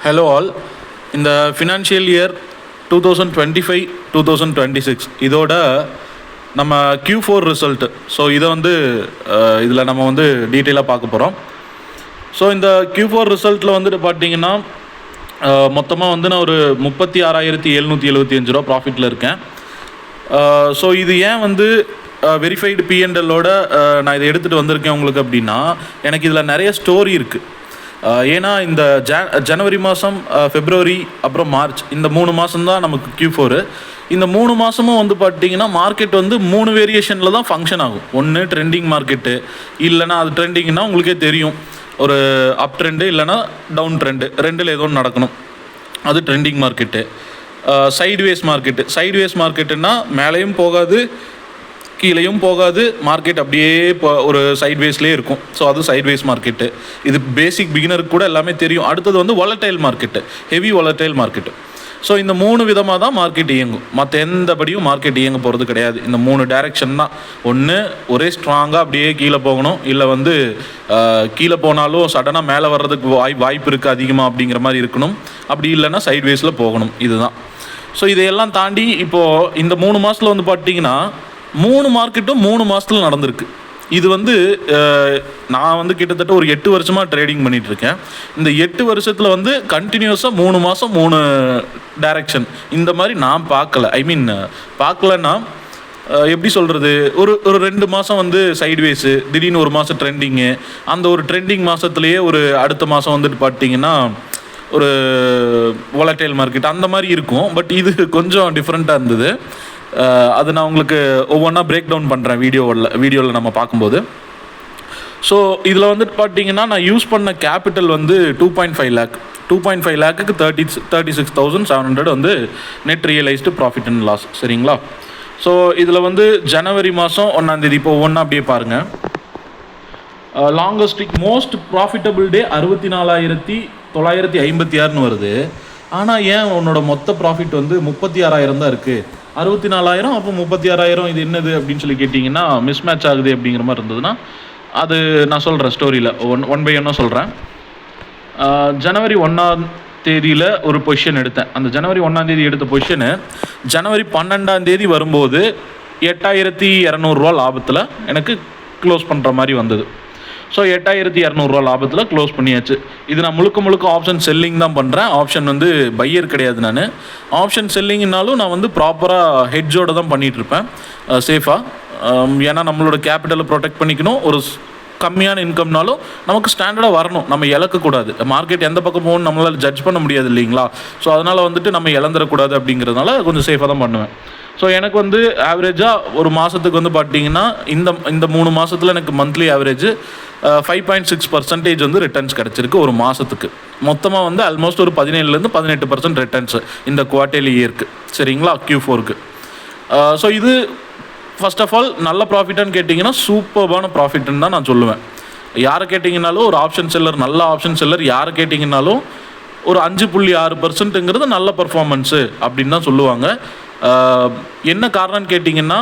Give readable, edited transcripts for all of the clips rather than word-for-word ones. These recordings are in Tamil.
Hello all. இந்த ஃபினான்ஷியல் இயர் 2025-2026 இதோட நம்ம Q4 ரிசல்ட்டு. ஸோ இதை இதில் நம்ம டீட்டெயிலாக பார்க்க போகிறோம். ஸோ இந்த Q4 ரிசல்ட்டில் பார்த்தீங்கன்னா மொத்தமாக நான் ஒரு 36,775 ரூபா ப்ராஃபிட்டில் இருக்கேன். ஸோ இது ஏன் வெரிஃபைடு P&Lோட நான் இதை எடுத்துகிட்டு வந்திருக்கேன் உங்களுக்கு அப்படின்னா, எனக்கு இதில் நிறைய ஸ்டோரி இருக்குது. ஏன்னா இந்த ஜனவரி மாதம், ஃபெப்ரவரி, அப்புறம் மார்ச், இந்த 3 மாதம் தான் நமக்கு Q4. இந்த 3 மாதமும் பார்த்தீங்கன்னா மார்க்கெட் 3 வேரியேஷனில் தான் ஃபங்க்ஷன் ஆகும். ஒன்று ட்ரெண்டிங் மார்க்கெட்டு, இல்லைனா அது ட்ரெண்டிங்னா உங்களுக்கே தெரியும், ஒரு அப் ட்ரெண்டு இல்லைனா டவுன் ட்ரெண்டு, ரெண்டில் ஏதோ ஒன்று நடக்கணும், அது ட்ரெண்டிங் மார்க்கெட்டு. சைட்வேஸ் மார்க்கெட்டுன்னா மேலேயும் போகாது கீழேயும் போகாது, மார்க்கெட் அப்படியே இப்போ ஒரு சைட்வேஸ்லேயே இருக்கும். ஸோ அது சைட்வேஸ் மார்க்கெட்டு. இது பேசிக் பிகினருக்கு கூட எல்லாமே தெரியும். அடுத்தது volatile market, heavy volatile market. So இந்த 3 விதமாக தான் மார்க்கெட் இயங்கும். மற்ற எந்தபடியும் மார்க்கெட் இயங்க போகிறது கிடையாது. இந்த 3 டைரெக்ஷன் தான். ஒன்று ஒரே ஸ்ட்ராங்காக அப்படியே கீழே போகணும், இல்லை கீழே போனாலும் சடனாக மேலே வர்றதுக்கு வாய்ப்பு இருக்குது அதிகமாக அப்படிங்கிற மாதிரி இருக்கணும். அப்படி இல்லைன்னா சைட்வேஸில் போகணும். இதுதான். ஸோ இதையெல்லாம் தாண்டி இப்போது இந்த 3 மாதத்தில் பார்த்தீங்கன்னா 3 மார்க்கெட்டும் 3 மாதத்தில் நடந்திருக்கு. இது நான் கிட்டத்தட்ட ஒரு 8 வருஷமாக ட்ரேடிங் பண்ணிகிட்ருக்கேன். இந்த 8 வருஷத்தில் கண்டினியூஸாக 3 மாதம் 3 டைரக்ஷன் இந்த மாதிரி நான் பார்க்கல. பார்க்கலன்னா எப்படி சொல்கிறது, ஒரு 2 மாதம் சைட்வேஸு, திடீர்னு ஒரு மாதம் ட்ரெண்டிங்கு, அந்த ஒரு ட்ரெண்டிங் மாதத்துலேயே ஒரு அடுத்த மாதம் பார்த்தீங்கன்னா ஒரு வாலடைல் மார்க்கெட் அந்த மாதிரி இருக்கும். பட் இது கொஞ்சம் டிஃப்ரெண்ட்டாக இருந்தது. அது நான் உங்களுக்கு ஒவ்வொன்றா பிரேக் டவுன் பண்ணுறேன் வீடியோவில் நம்ம பார்க்கும்போது. ஸோ இதில் பார்த்தீங்கன்னா நான் யூஸ் பண்ண கேபிட்டல் 2.5 லேக். 2.5 லேக்குக்கு 36,700 net realised profit and loss. சரிங்களா? ஸோ இதில் ஜனவரி மாதம் 1ஆம் தேதி இப்போ ஒவ்வொன்றா அப்படியே பாருங்கள். லாங்கஸ்ட் மோஸ்ட் ப்ராஃபிட்டபிள் டே 64,956 வருது. ஆனால் ஏன் உன்னோட மொத்த ப்ராஃபிட் 36,000 தான் இருக்குது? 64,000 அப்போ 36,000 இது என்னது அப்படின்னு சொல்லி கேட்டிங்கன்னா மிஸ் மேட்ச் ஆகுது அப்படிங்கிற மாதிரி இருந்ததுன்னா அது நான் சொல்கிறேன் ஸ்டோரியில் ஒன் பை ஒன்னாக சொல்கிறேன். ஜனவரி 1ஆம் தேதியில் ஒரு பொசிஷன் எடுத்தேன். அந்த ஜனவரி 1ஆம் தேதி எடுத்த பொசிஷனு ஜனவரி 12ஆம் தேதி வரும்போது 8,200 ரூபா லாபத்தில் எனக்கு க்ளோஸ் பண்ணுற மாதிரி வந்தது. ஸோ 8,200 ரூபா லாபத்தில் க்ளோஸ் பண்ணியாச்சு. இது நான் முழுக்க ஆப்ஷன் செல்லிங் தான் பண்ணுறேன். ஆப்ஷன் பையர் கிடையாது. நான் ஆப்ஷன் செல்லிங்னாலும் நான் ப்ராப்பராக ஹெட்ஜோடு தான் பண்ணிகிட்ருப்பேன், சேஃபாக. ஏன்னா நம்மளோட கேபிட்டலை ப்ரொடெக்ட் பண்ணிக்கணும். ஒரு கம்மியான இன்கம்னாலும் நமக்கு ஸ்டாண்டர்டாக வரணும், நம்ம இழக்கக்கூடாது. மார்க்கெட் எந்த பக்கம் போகணும்னு நம்மளால் ஜட்ஜ் பண்ண முடியாது இல்லைங்களா? ஸோ அதனால் நம்ம இழந்துடக்கூடாது அப்படிங்கிறதுனால கொஞ்சம் சேஃபாக தான் பண்ணுவேன். ஸோ எனக்கு ஆவரேஜாக ஒரு மாதத்துக்கு பார்த்தீங்கன்னா இந்த 3 மாதத்தில் எனக்கு மந்த்லி ஆவரேஜ் 5.6% ரிட்டர்ன்ஸ் கிடச்சிருக்கு ஒரு மாதத்துக்கு. மொத்தமாக ஆல்மோஸ்ட் ஒரு 17% ரிட்டர்ன்ஸ் இந்த குவார்ட்டர்லி இயருக்கு. சரிங்களா? Q4க்கு. ஸோ இது ஃபர்ஸ்ட் ஆஃப் ஆல் நல்ல ப்ராஃபிட்டான்னு கேட்டிங்கன்னா சூப்பர்பான ப்ராஃபிட்னு தான் நான் சொல்லுவேன். யாரை கேட்டிங்கனாலும் ஒரு ஆப்ஷன் செல்லர், நல்ல ஆப்ஷன் செல்லர் யாரை கேட்டிங்கனாலும் ஒரு 5.6%ங்கிறது நல்ல பர்ஃபார்மன்ஸு அப்படின்னு தான் சொல்லுவாங்க. என்ன காரணம்னு கேட்டிங்கன்னா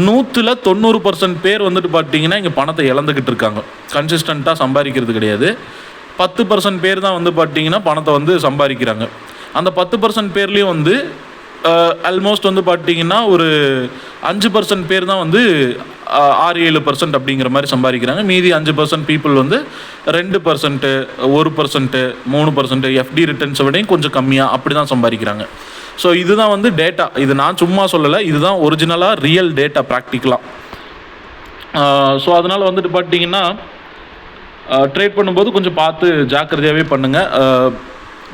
100% பேர் பார்த்தீங்கன்னா இங்கே பணத்தை இழந்துக்கிட்டு இருக்காங்க. கன்சிஸ்டண்ட்டாக சம்பாதிக்கிறது கிடையாது. 10% பேர் தான் பார்த்தீங்கன்னா பணத்தை சம்பாதிக்கிறாங்க. அந்த 10% பேர்லேயும் ஆல்மோஸ்ட் பார்த்தீங்கன்னா ஒரு 5% பேர் தான் 6-7% அப்படிங்கிற மாதிரி சம்பாதிக்கிறாங்க. மீதி 5% பீப்புள் 2%, 1%, 3% எஃப்டி ரிட்டர்ன்ஸை விடையும் கொஞ்சம் கம்மியாக அப்படி தான் சம்பாதிக்கிறாங்க. ஸோ இதுதான் டேட்டா. இது நான் சும்மா சொல்லலை, இதுதான் ஒரிஜினலாக ரியல் டேட்டா ப்ராக்டிக்கலாக. ஸோ அதனால் பார்த்தீங்கன்னா ட்ரேட் பண்ணும்போது கொஞ்சம் பார்த்து ஜாக்கிரதையாகவே பண்ணுங்கள்.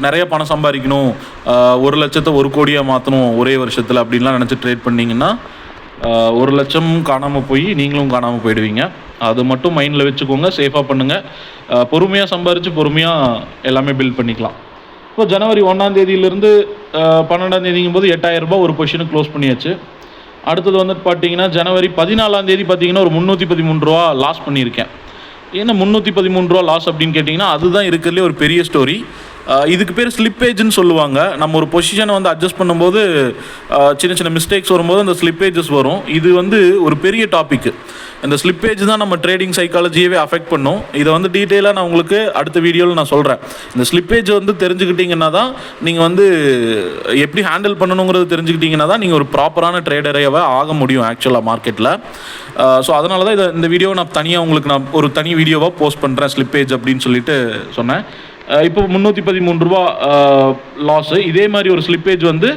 நிறைய பணம் சம்பாதிக்கணும், 1 லட்சத்தை 1 கோடியாக மாற்றணும் ஒரே வருஷத்தில் அப்படின்லாம் நினச்சி ட்ரேட் பண்ணிங்கன்னா 1 லட்சம் காணாமல் போய் நீங்களும் காணாமல் போயிடுவீங்க. அது மட்டும் மைண்டில் வச்சுக்கோங்க. சேஃபாக பண்ணுங்கள். பொறுமையாக சம்பாரித்து பொறுமையாக எல்லாமே பில்ட் பண்ணிக்கலாம். இப்போ ஜனவரி 1ஆம் தேதியிலேருந்து 12ஆம் தேதிங்கும் போது 8,000 ரூபாய் ஒரு பொசிஷனுக்கு க்ளோஸ் பண்ணியாச்சு. அடுத்தது பார்த்தீங்கன்னா ஜனவரி 14ஆம் தேதி பார்த்தீங்கன்னா ஒரு 313 ரூபா லாஸ் பண்ணியிருக்கேன். ஏன்னா 313 ரூபா லாஸ் அப்படின்னு கேட்டிங்கன்னா அதுதான் இருக்கிறதுலே ஒரு பெரிய ஸ்டோரி. இதுக்கு பேர் ஸ்லிப்பேஜ்னு சொல்லுவாங்க. நம்ம ஒரு பொசிஷனை வந்து அட்ஜஸ்ட் பண்ணும்போது சின்ன சின்ன மிஸ்டேக்ஸ் வரும்போது அந்த ஸ்லிப்பேஜஸ் வரும். இது வந்து ஒரு பெரிய டாபிக். இந்த ஸ்லிப்பேஜ் தான் நம்ம ட்ரேடிங் சைக்காலஜியவே அஃபெக்ட் பண்ணும். இதை வந்து டீட்டெயிலாக நான் உங்களுக்கு அடுத்த வீடியோவில் நான் சொல்கிறேன். இந்த ஸ்லிப்பேஜ் வந்து தெரிஞ்சுக்கிட்டிங்கன்னா தான் நீங்கள் வந்து எப்படி ஹேண்டில் பண்ணணுங்கிறது தெரிஞ்சுக்கிட்டிங்கன்னா தான் நீங்கள் ஒரு ப்ராப்பரான ட்ரேடரையாகவே ஆக முடியும் ஆக்சுவலாக மார்க்கெட்டில். ஸோ அதனால தான் இந்த வீடியோவை நான் தனியாக உங்களுக்கு நான் ஒரு தனி வீடியோவாக போஸ்ட் பண்ணுறேன் ஸ்லிப்பேஜ் அப்படின்னு சொல்லிட்டு சொன்னேன். இப்போ 313 ரூபா லாஸு. இதே மாதிரி ஒரு ஸ்லிப்பேஜ் வந்து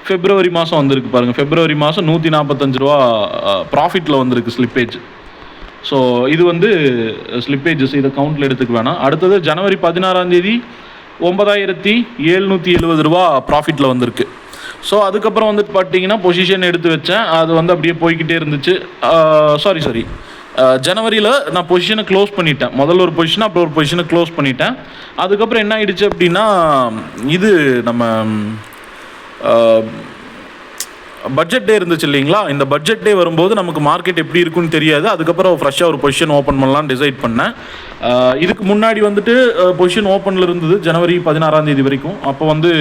ஃபெப்ரவரி மாதம் வந்திருக்கு பாருங்கள். ஃபெப்ரவரி மாதம் 145 ரூபா ப்ராஃபிட்டில் வந்திருக்கு ஸ்லிப்பேஜ். ஸோ இது வந்து ஸ்லிப்பேஜஸ், இதை கவுண்டில் எடுத்துக்க வேணாம். அடுத்தது ஜனவரி 16ஆம் தேதி 9770 ரூபா ப்ராஃபிட்டில் வந்திருக்கு. ஸோ அதுக்கப்புறம் வந்துட்டு பார்த்தீங்கன்னா பொசிஷன் எடுத்து வச்சேன். அது வந்து அப்படியே போய்கிட்டே இருந்துச்சு. சாரி ஜனவரியில் நான் பொசிஷனை க்ளோஸ் பண்ணிட்டேன். முதல்ல ஒரு பொசிஷன், அப்புறம் ஒரு பொசிஷனை க்ளோஸ் பண்ணிட்டேன். அதுக்கப்புறம் என்ன ஆகிடுச்சு அப்படின்னா, இது நம்ம பட்ஜெட் டே இருந்துச்சு இல்லைங்களா. இந்த பட்ஜெட் டே வரும்போது நமக்கு மார்க்கெட் எப்படி இருக்குன்னு தெரியாது. அதுக்கப்புறம் ஃப்ரெஷ்ஷாக ஒரு பொசிஷன் ஓப்பன் பண்ணலான்னு டிசைட் பண்ணேன். இதுக்கு முன்னாடி வந்துட்டு பொசிஷன் ஓப்பனில் இருந்தது ஜனவரி 16ஆம் தேதி வரைக்கும். அப்போ வந்து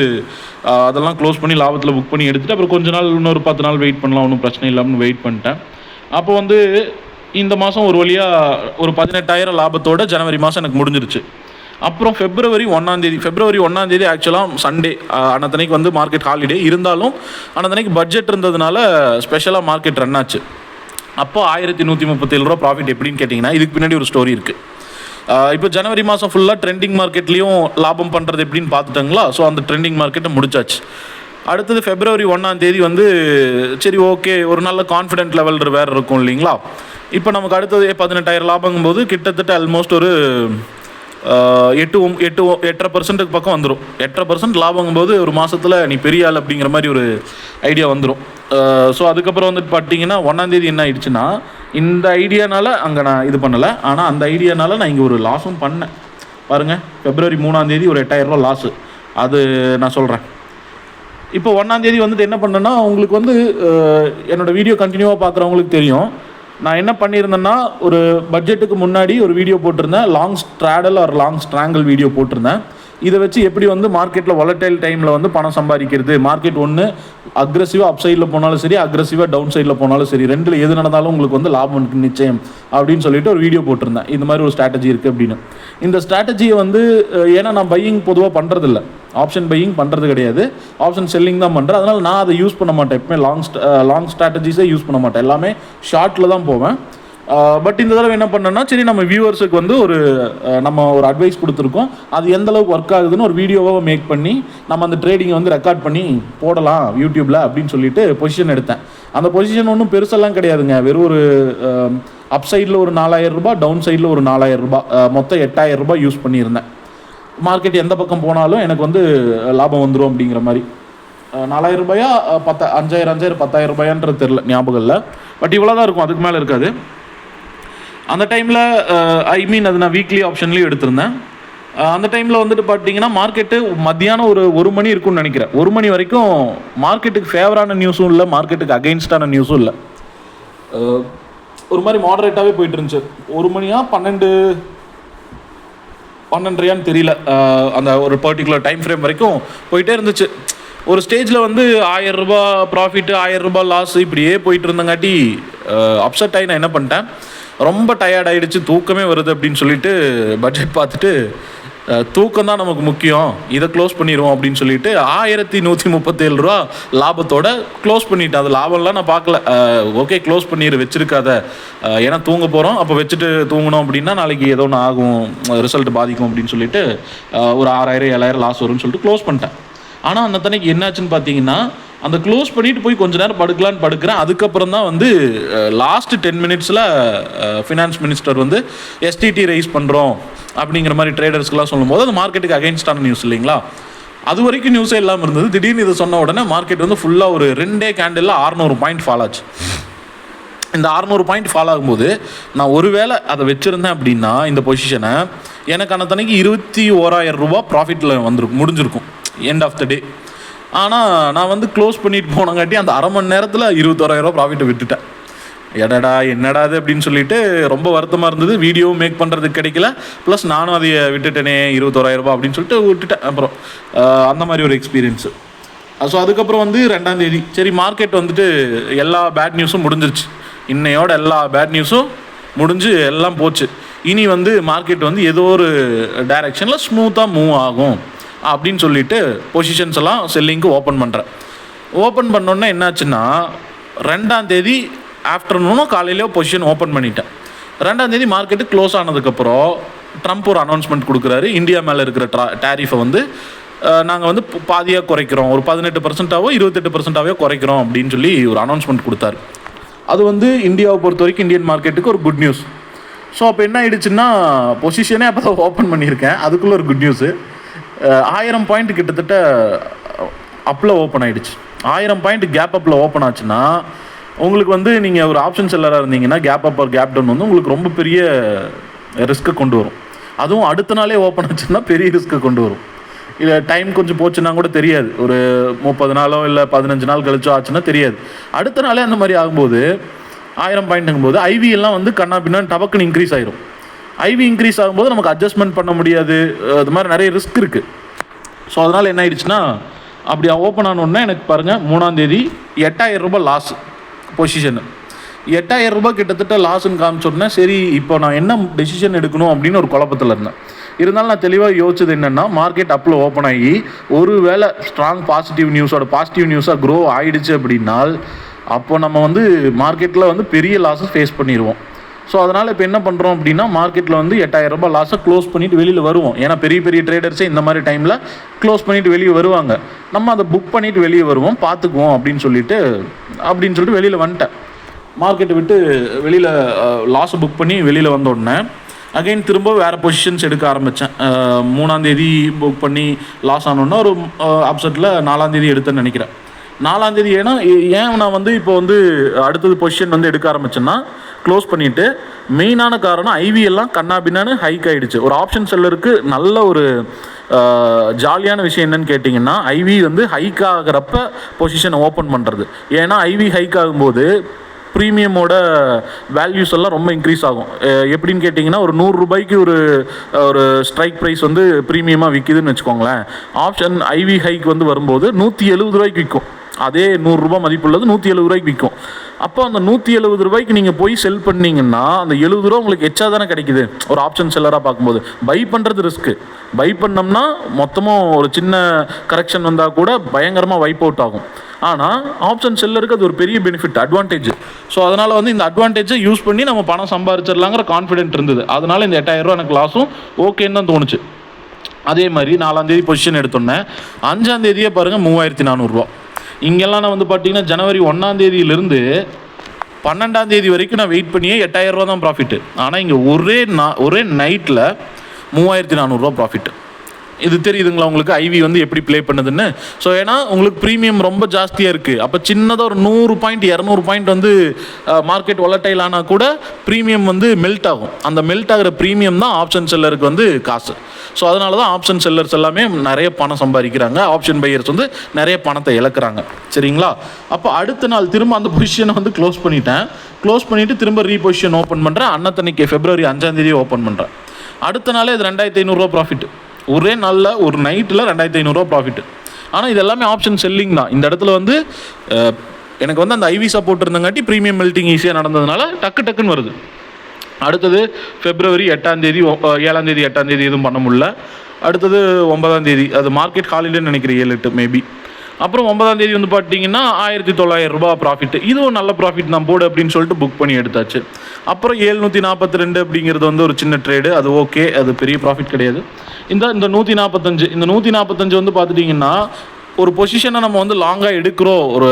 அதெல்லாம் க்ளோஸ் பண்ணி லாபத்தில் புக் பண்ணி எடுத்துகிட்டு அப்புறம் கொஞ்ச நாள் இன்னொரு 10 நாள் வெயிட் பண்ணலாம், ஒன்றும் பிரச்சனை இல்லாமல் வெயிட் பண்ணிட்டேன். அப்போ வந்து இந்த மாதம் ஒரு வழியாக ஒரு 18,000 லாபத்தோடு ஜனவரி மாதம் எனக்கு முடிஞ்சிருச்சு. அப்புறம் ஃபெப்ரவரி 1ஆம் தேதி ஆக்சுவலாக சண்டே, அன்னத்தனைக்கு வந்து மார்க்கெட் ஹாலிடே இருந்தாலும் அன்னத்தனைக்கு பட்ஜெட் இருந்ததுனால ஸ்பெஷலாக மார்க்கெட் ரன் ஆச்சு. அப்போ 1137 ரூபா ப்ராஃபிட். எப்படின்னு கேட்டிங்கன்னா இதுக்கு பின்னாடி ஒரு ஸ்டோரி இருக்குது. இப்போ ஜனவரி மாதம் ஃபுல்லாக ட்ரெண்டிங் மார்க்கெட்லேயும் லாபம் பண்ணுறது எப்படின்னு பார்த்துட்டாங்களா. ஸோ அந்த ட்ரெண்டிங் மார்க்கெட்டை முடிச்சாச்சு. அடுத்தது ஃபெப்ரவரி 1ஆம் தேதி வந்து சரி ஓகே, ஒரு நல்ல கான்ஃபிடென்ட் லெவல் வேறு இருக்கும் இல்லைங்களா. இப்போ நமக்கு அடுத்தது 18,000 லாபங்கும்போது கிட்டத்தட்ட ஆல்மோஸ்ட் ஒரு 8.5% பக்கம் வந்துடும். 8.5% லாபங்கும்போது ஒரு மாதத்தில் நீ பெரிய ஆள் அப்படிங்கிற மாதிரி ஒரு ஐடியா வந்துடும். ஸோ அதுக்கப்புறம் வந்துட்டு பார்த்தீங்கன்னா 1ஆம் தேதி என்ன ஆயிடுச்சுன்னா, இந்த ஐடியானால் அங்கே நான் இது பண்ணலை, ஆனால் அந்த ஐடியானால் நான் இங்கே ஒரு லாஸும் பண்ணேன் பாருங்கள். ஃபெப்ரவரி 3ஆம் தேதி ஒரு 8,000 ரூபா லாஸு. அது நான் சொல்கிறேன். இப்போ 1ஆம் தேதி வந்துட்டு என்ன பண்ணேன்னா, உங்களுக்கு வந்து என்னோடய வீடியோ கண்டினியூவாக பார்க்குறவங்களுக்கு தெரியும். நான் என்ன பண்ணியிருந்தேன்னா, ஒரு பட்ஜெட்டுக்கு முன்னாடி ஒரு வீடியோ போட்டிருந்தேன். Long straddle or long strangle video போட்டிருந்தேன். இதை வச்சு எப்படி வந்து மார்க்கெட்டில் வாலடைல் டைமில் வந்து பணம் சம்பாதிக்கிறது, மார்க்கெட் ஒன்று அக்ரெசிவாக அப் சைடில் போனாலும் சரி, அக்ரெசிவாக டவுன் சைடில் போனாலும் சரி, ரெண்டில் எது நடந்தாலும் உங்களுக்கு வந்து லாபம் நிச்சயம் அப்படின்னு சொல்லிட்டு ஒரு வீடியோ போட்டிருந்தேன். இந்த மாதிரி ஒரு ஸ்ட்ராட்டஜி இருக்குது அப்படின்னு. இந்த ஸ்ட்ராட்டஜியை வந்து ஏன்னா நான் பையிங் பொதுவாக பண்ணுறதில்ல, ஆப்ஷன் பையிங் பண்ணுறது கிடையாது, ஆப்ஷன் செல்லிங் தான் பண்ணுறேன். அதனால் நான் அதை யூஸ் பண்ண மாட்டேன். எப்பவுமே லாங் ஸ்ட்ராட்டஜிஸே யூஸ் பண்ண மாட்டேன். எல்லாமே ஷார்ட்டில் தான் போவேன். பட் இந்த தடவை என்ன பண்ணேன்னா, சரி நம்ம வியூவர்ஸுக்கு வந்து நம்ம ஒரு அட்வைஸ் கொடுத்துருக்கோம், அது எந்த அளவுக்கு ஒர்க் ஆகுதுன்னு ஒரு வீடியோவாக மேக் பண்ணி நம்ம அந்த ட்ரேடிங்கை வந்து ரெக்கார்ட் பண்ணி போடலாம் யூடியூப்பில் அப்படின்னு சொல்லிட்டு பொசிஷன் எடுத்தேன். அந்த பொசிஷன் ஒன்றும் பெருசெல்லாம் கிடையாதுங்க. வெறும் ஒரு அப் சைடில் ஒரு 4,000 ரூபாய், டவுன் சைடில் ஒரு 4,000 ரூபாய், மொத்தம் 8,000 ரூபாய் யூஸ் பண்ணியிருந்தேன். மார்க்கெட் எந்த பக்கம் போனாலும் எனக்கு வந்து லாபம் வந்துடும் அப்படிங்கிற மாதிரி. 4,000 ரூபாயா 5,000 10,000 ரூபாயான்றது தெரில, ஞாபகம் இல்லை. பட் இவ்வளோ தான் இருக்கும், அதுக்கு மேலே இருக்காது. அந்த டைமில் அது நான் வீக்லி ஆப்ஷன்லேயும் எடுத்திருந்தேன். அந்த டைமில் வந்துட்டு பார்த்தீங்கன்னா மார்க்கெட்டு மத்தியானம் ஒரு மணி இருக்குன்னு நினைக்கிறேன். 1 மணி வரைக்கும் மார்க்கெட்டுக்கு ஃபேவரான நியூஸும் இல்லை, மார்க்கெட்டுக்கு அகெயின்ஸ்டான நியூஸும் இல்லை. ஒரு மாதிரி மாடரேட்டாகவே போயிட்டு இருந்துச்சு. 1 மணியா 12:30 தெரியல, அந்த ஒரு பர்டிகுலர் டைம் ஃப்ரேம் வரைக்கும் போயிட்டே இருந்துச்சு. ஒரு ஸ்டேஜில் வந்து 1,000 ரூபாய் ப்ராஃபிட்டு, 1,000 ரூபாய் லாஸ் இப்படியே போயிட்டு இருந்தங்காட்டி அப்செட் ஆகி நான் என்ன பண்ணிட்டேன், ரொம்ப டயர்ட் ஆகிடுச்சு, தூக்கமே வருது அப்படின்னு சொல்லிட்டு பட்ஜெட் பார்த்துட்டு தூக்கம் தான் நமக்கு முக்கியம், இதை க்ளோஸ் பண்ணிடுவோம் அப்படின்னு சொல்லிட்டு 1,137 ரூபா லாபத்தோட க்ளோஸ் பண்ணிட்டேன். அது லாபம்லாம் நான் பார்க்கல. ஓகே க்ளோஸ் பண்ணிடு, வச்சிருக்காத, ஏன்னா தூங்க போகிறோம், அப்போ வச்சுட்டு தூங்கணும் அப்படின்னா நாளைக்கு ஏதோ ஒன்று ஆகும், ரிசல்ட் பாதிக்கும் அப்படின்னு சொல்லிட்டு ஒரு 6,000 7,000 லாஸ் வரும்னு சொல்லிட்டு க்ளோஸ் பண்ணிட்டேன். ஆனால் அந்த தனிக்கு என்னாச்சுன்னு பார்த்தீங்கன்னா, அந்த க்ளோஸ் பண்ணிவிட்டு போய் கொஞ்சம் நேரம் படுக்கலான்னு படுக்கிறேன். அதுக்கப்புறம் தான் வந்து லாஸ்ட் 10 மினிட்ஸில் ஃபினான்ஸ் மினிஸ்டர் வந்து எஸ்டிடி ரைஸ் பண்ணுறோம் அப்படிங்கிற மாதிரி ட்ரேடர்ஸ்க்கெலாம் சொல்லும்போது அது மார்க்கெட்டுக்கு அகைன்ஸ்டான நியூஸ் இல்லைங்களா. அது வரைக்கும் நியூஸே இல்லாமல் இருந்தது. திடீர்னு இதை சொன்ன உடனே மார்க்கெட் வந்து ஃபுல்லாக ஒரு 2 கேண்டில் 600 பாயிண்ட் ஃபால் ஆச்சு. இந்த 600 பாயிண்ட் ஃபால் ஆகும்போது நான் ஒருவேளை அதை வச்சுருந்தேன் அப்படின்னா இந்த பொசிஷனை எனக்கு அன்னத்தனைக்கு 21,000 ரூபா ப்ராஃபிட்டில் முடிஞ்சிருக்கும் எண்ட் ஆஃப் த டே. ஆனால் நான் வந்து க்ளோஸ் பண்ணிட்டு போனங்காட்டி அந்த அரை மணி நேரத்தில் 21,000 ரூபா ப்ராஃபிட்டை விட்டுட்டேன். எடடா என்னடா அது அப்படின்னு சொல்லிட்டு ரொம்ப வருத்தமாக இருந்தது. வீடியோவும் மேக் பண்ணுறதுக்கு கிடைக்கல, ப்ளஸ் நானும் அதை விட்டுட்டேனே 21,000 அப்படின்னு சொல்லிட்டு விட்டுட்டேன். அப்புறம் அந்த மாதிரி ஒரு எக்ஸ்பீரியன்ஸு. ஸோ அதுக்கப்புறம் வந்து 2ஆம் தேதி சரி மார்க்கெட் வந்துட்டு எல்லா பேட் நியூஸும் முடிஞ்சிருச்சு. இன்னையோட எல்லா பேட் நியூஸும் முடிஞ்சு எல்லாம் போச்சு. இனி வந்து மார்க்கெட் வந்து ஏதோ ஒரு டைரெக்ஷனில் ஸ்மூத்தாக மூவ் ஆகும் அப்படின்னு சொல்லிட்டு பொசிஷன்ஸ் எல்லாம் செல்லிங்க்கு ஓப்பன் பண்ணுறேன். ஓப்பன் பண்ணோன்னே என்னாச்சுன்னா 2ஆம் தேதி ஆஃப்டர்நூனும் காலையிலேயோ பொசிஷன் ஓப்பன் பண்ணிட்டேன். 2ஆம் தேதி மார்க்கெட்டு க்ளோஸ் ஆனதுக்கப்புறம் ட்ரம்ப் ஒரு அனௌன்ஸ்மெண்ட் கொடுக்குறாரு. இந்தியா மேலே இருக்கிற டேரிஃபை வந்து நாங்கள் வந்து பாதியாக குறைக்கிறோம், ஒரு 18%ஆவோ 28%ஆவோ குறைக்கிறோம் அப்படின்னு சொல்லி ஒரு அனௌன்ஸ்மெண்ட் கொடுத்தாரு. அது வந்து இந்தியாவை பொறுத்த வரைக்கும் இந்தியன் மார்க்கெட்டுக்கு ஒரு குட் நியூஸ். ஸோ அப்போ என்ன ஆகிடுச்சுன்னா பொசிஷனே அப்போ தான் ஓப்பன் பண்ணியிருக்கேன், அதுக்குள்ளே ஒரு குட் நியூஸு. 1000 பாயிண்ட் கிட்டத்தட்ட அப்பில் ஓப்பன் ஆகிடுச்சு. 1000 பாயிண்ட் கேப் அப்பில் ஓப்பன் ஆச்சுன்னா உங்களுக்கு வந்து நீங்கள் ஒரு ஆப்ஷன் செல்லராக இருந்தீங்கன்னா cap up or cap down வந்து உங்களுக்கு ரொம்ப பெரிய ரிஸ்க்கை கொண்டு வரும். அதுவும் அடுத்த நாளே ஓப்பன் ஆச்சுன்னா பெரிய ரிஸ்க்கை கொண்டு வரும். இல்லை டைம் கொஞ்சம் போச்சுன்னா கூட தெரியாது, ஒரு 30 நாளோ இல்லை 15 நாள் கழிச்சோ ஆச்சுன்னா தெரியாது. அடுத்த நாளே அந்த மாதிரி ஆகும்போது 1000 பாயிண்ட்டுங்கும்போது ஐவி எல்லாம் வந்து கண்ணா பின்னா டபக்குன்னு இன்க்ரீஸ் ஆகிரும். ஐவி இன்க்ரீஸ் ஆகும்போது நமக்கு அட்ஜஸ்ட்மெண்ட் பண்ண முடியாது, அது மாதிரி நிறைய ரிஸ்க் இருக்குது. ஸோ அதனால் என்ன ஆயிடுச்சுன்னா அப்படி ஓப்பன் ஆனோடனே எனக்கு பாருங்கள் 3ஆம் தேதி 8,000 ரூபாய் லாஸ் பொசிஷனு. 8,000 ரூபாய் கிட்டத்தட்ட லாஸ்ன்னு காமிச்சோடனே சரி இப்போ நான் என்ன டெசிஷன் எடுக்கணும் அப்படின்னு ஒரு குழப்பத்தில் இருந்தேன். இருந்தாலும் நான் தெளிவாக யோசிச்சது என்னென்னா மார்க்கெட் அப்பில் ஓப்பன் ஆகி ஒரு வேளை ஸ்ட்ராங் பாசிட்டிவ் நியூஸாக க்ரோ ஆகிடுச்சு அப்படின்னால் அப்போ நம்ம வந்து மார்க்கெட்டில் வந்து பெரிய லாஸை ஃபேஸ் பண்ணிடுவோம். ஸோ அதனால் இப்போ என்ன பண்ணுறோம் அப்படின்னா மார்க்கெட்டில் வந்து 8,000 ரூபாய் லாஸை க்ளோஸ் பண்ணிவிட்டு வெளியில் வருவோம். ஏன்னா பெரிய பெரிய ட்ரேடர்ஸே இந்த மாதிரி டைமில் க்ளோஸ் பண்ணிவிட்டு வெளியே வருவாங்க. நம்ம அதை புக் பண்ணிவிட்டு வெளியே வருவோம், பார்த்துக்குவோம் அப்படின்னு சொல்லிட்டு வெளியில் வந்துட்டேன். மார்க்கெட்டை விட்டு வெளியில் லாஸை புக் பண்ணி வெளியில் வந்த உடனே அகைன் திரும்ப வேறு பொசிஷன்ஸ் எடுக்க ஆரம்பித்தேன். 3ஆம் தேதி புக் பண்ணி லாஸ் ஆனோன்னா ஒரு அப்செட்டில் 4ஆம் தேதி எடுத்தேன்னு நினைக்கிறேன். 4ஆம் தேதி ஏன் நான் வந்து இப்போ வந்து அடுத்தது பொசிஷன் வந்து எடுக்க ஆரம்பிச்சேன்னா க்ளோஸ் பண்ணிவிட்டு மெயினான காரணம் ஐவி எல்லாம் கண்ணாபின்னான்னு ஹைக் ஆகிடுச்சு. ஒரு ஆப்ஷன் செல்லருக்கு நல்ல ஒரு ஜாலியான விஷயம் என்னன்னு கேட்டிங்கன்னா ஐவி வந்து ஹைக் ஆகிறப்ப பொசிஷனை ஓப்பன் பண்ணுறது. ஏன்னா ஐவி ஹைக் ஆகும்போது ப்ரீமியமோட வேல்யூஸ் எல்லாம் ரொம்ப இன்க்ரீஸ் ஆகும். எப்படின்னு கேட்டிங்கன்னா ஒரு 100 ரூபாய்க்கு ஒரு ஸ்ட்ரைக் ப்ரைஸ் வந்து ப்ரீமியமாக விற்கிதுன்னு வச்சுக்கோங்களேன். ஆப்ஷன் ஐவி ஹைக் வந்து வரும்போது 170 ரூபாய்க்கு விற்கும். அதே 100 ரூபா மதிப்புள்ளது 170 ரூபாய்க்கு விற்கும். அப்போ அந்த 170 ரூபாய்க்கு நீங்கள் போய் செல் பண்ணிங்கன்னா அந்த 70 ரூபா உங்களுக்கு எச்சா தானே கிடைக்குது. ஒரு ஆப்ஷன் செல்லராக பார்க்கும்போது பை பண்ணுறது ரிஸ்க்கு. பை பண்ணோம்னா மொத்தமாக ஒரு சின்ன கரெக்ஷன் வந்தால் கூட பயங்கரமாக வைப் அவுட் ஆகும். ஆனால் ஆப்ஷன் செல்லருக்கு அது ஒரு பெரிய பெனிஃபிட், அட்வான்டேஜ். ஸோ அதனால் வந்து இந்த அட்வான்டேஜை யூஸ் பண்ணி நம்ம பணம் சம்பாதிச்சிடலாங்கிற கான்ஃபிடென்ட் இருந்தது. அதனால் இந்த 8,000 ரூபா எனக்கு லாஸும் ஓகேன்னு தான் தோணுச்சு. அதே மாதிரி 4ஆம் தேதி பொசிஷன் எடுத்தோன்னே 5ஆம் தேதியே பாருங்கள் 3,400 ரூபா. இங்கெல்லாம் நான் வந்து பார்த்தீங்கன்னா ஜனவரி 1ஆம் தேதியிலிருந்து 12ஆம் தேதி வரைக்கும் நான் வெயிட் பண்ணியே 8,000 ரூபா தான் ப்ராஃபிட்டு. ஆனால் இங்கே ஒரே நைட்டில் 3,400 ரூபா ப்ராஃபிட்டு. இது தெரியுதுங்களா உங்களுக்கு ஐவி வந்து எப்படி ப்ளே பண்ணுதுன்னு? ஸோ ஏன்னா உங்களுக்கு ப்ரீமியம் ரொம்ப ஜாஸ்தியாக இருக்குது. அப்போ சின்னதாக ஒரு 100 பாயிண்ட் 200 பாயிண்ட் வந்து மார்க்கெட் வாலடைல் ஆனால் கூட ப்ரீமியம் வந்து மெல்ட் ஆகும். அந்த மெல்ட் ஆகிற ப்ரீமியம் தான் ஆப்ஷன் செல்லருக்கு வந்து காசு. ஸோ அதனால தான் ஆப்ஷன் செல்லர்ஸ் எல்லாமே நிறைய பணம் சம்பாதிக்கிறாங்க, ஆப்ஷன் பையர்ஸ் வந்து நிறைய பணத்தை இழக்கிறாங்க. சரிங்களா? அப்போ அடுத்த நாள் திரும்ப அந்த பொசிஷனை வந்து க்ளோஸ் பண்ணிவிட்டு திரும்ப ரீபொசிஷன் ஓப்பன் பண்ணுறேன். அன்னத்தன்னைக்கு February 5ஆம் தேதி ஓப்பன் பண்ணுறேன். அடுத்த நாளே இது 2,500 ரூபா ப்ராஃபிட். ஒரே நாளில் ஒரு நைட்டில் 2,500 ரூபா ப்ராஃபிட்டு. ஆனால் இது எல்லாமே ஆப்ஷன் செல்லிங் தான். இந்த இடத்துல வந்து எனக்கு வந்து அந்த ஐவி சப்போர்ட் இருந்தங்காட்டி ப்ரீமியம் மெல்ட்டிங் ஈஸியாக நடந்ததுனால டக்குன்னு வருது. அடுத்தது February 8ஆம் தேதி 7ஆம் தேதி 8ஆம் தேதி எதுவும் பண்ண முடியல. அடுத்தது 9ஆம் தேதி அது மார்க்கெட் ஹாலிடேன்னு நினைக்கிறேன், 7-8 மேபி. அப்புறம் 9ஆம் தேதி வந்து பார்த்தீங்கன்னா 1,900 ரூபா ப்ராஃபிட். இதுவும் நல்ல ப்ராஃபிட் தான் போடு அப்படின்னு சொல்லிட்டு புக் பண்ணி எடுத்தாச்சு. அப்புறம் 742 அப்படிங்கிறது வந்து ஒரு சின்ன ட்ரேடு, அது ஓகே, அது பெரிய ப்ராஃபிட் கிடையாது. இந்த 145 வந்து பார்த்துட்டிங்கன்னா ஒரு பொசிஷனை நம்ம வந்து லாங்காக எடுக்கிறோம், ஒரு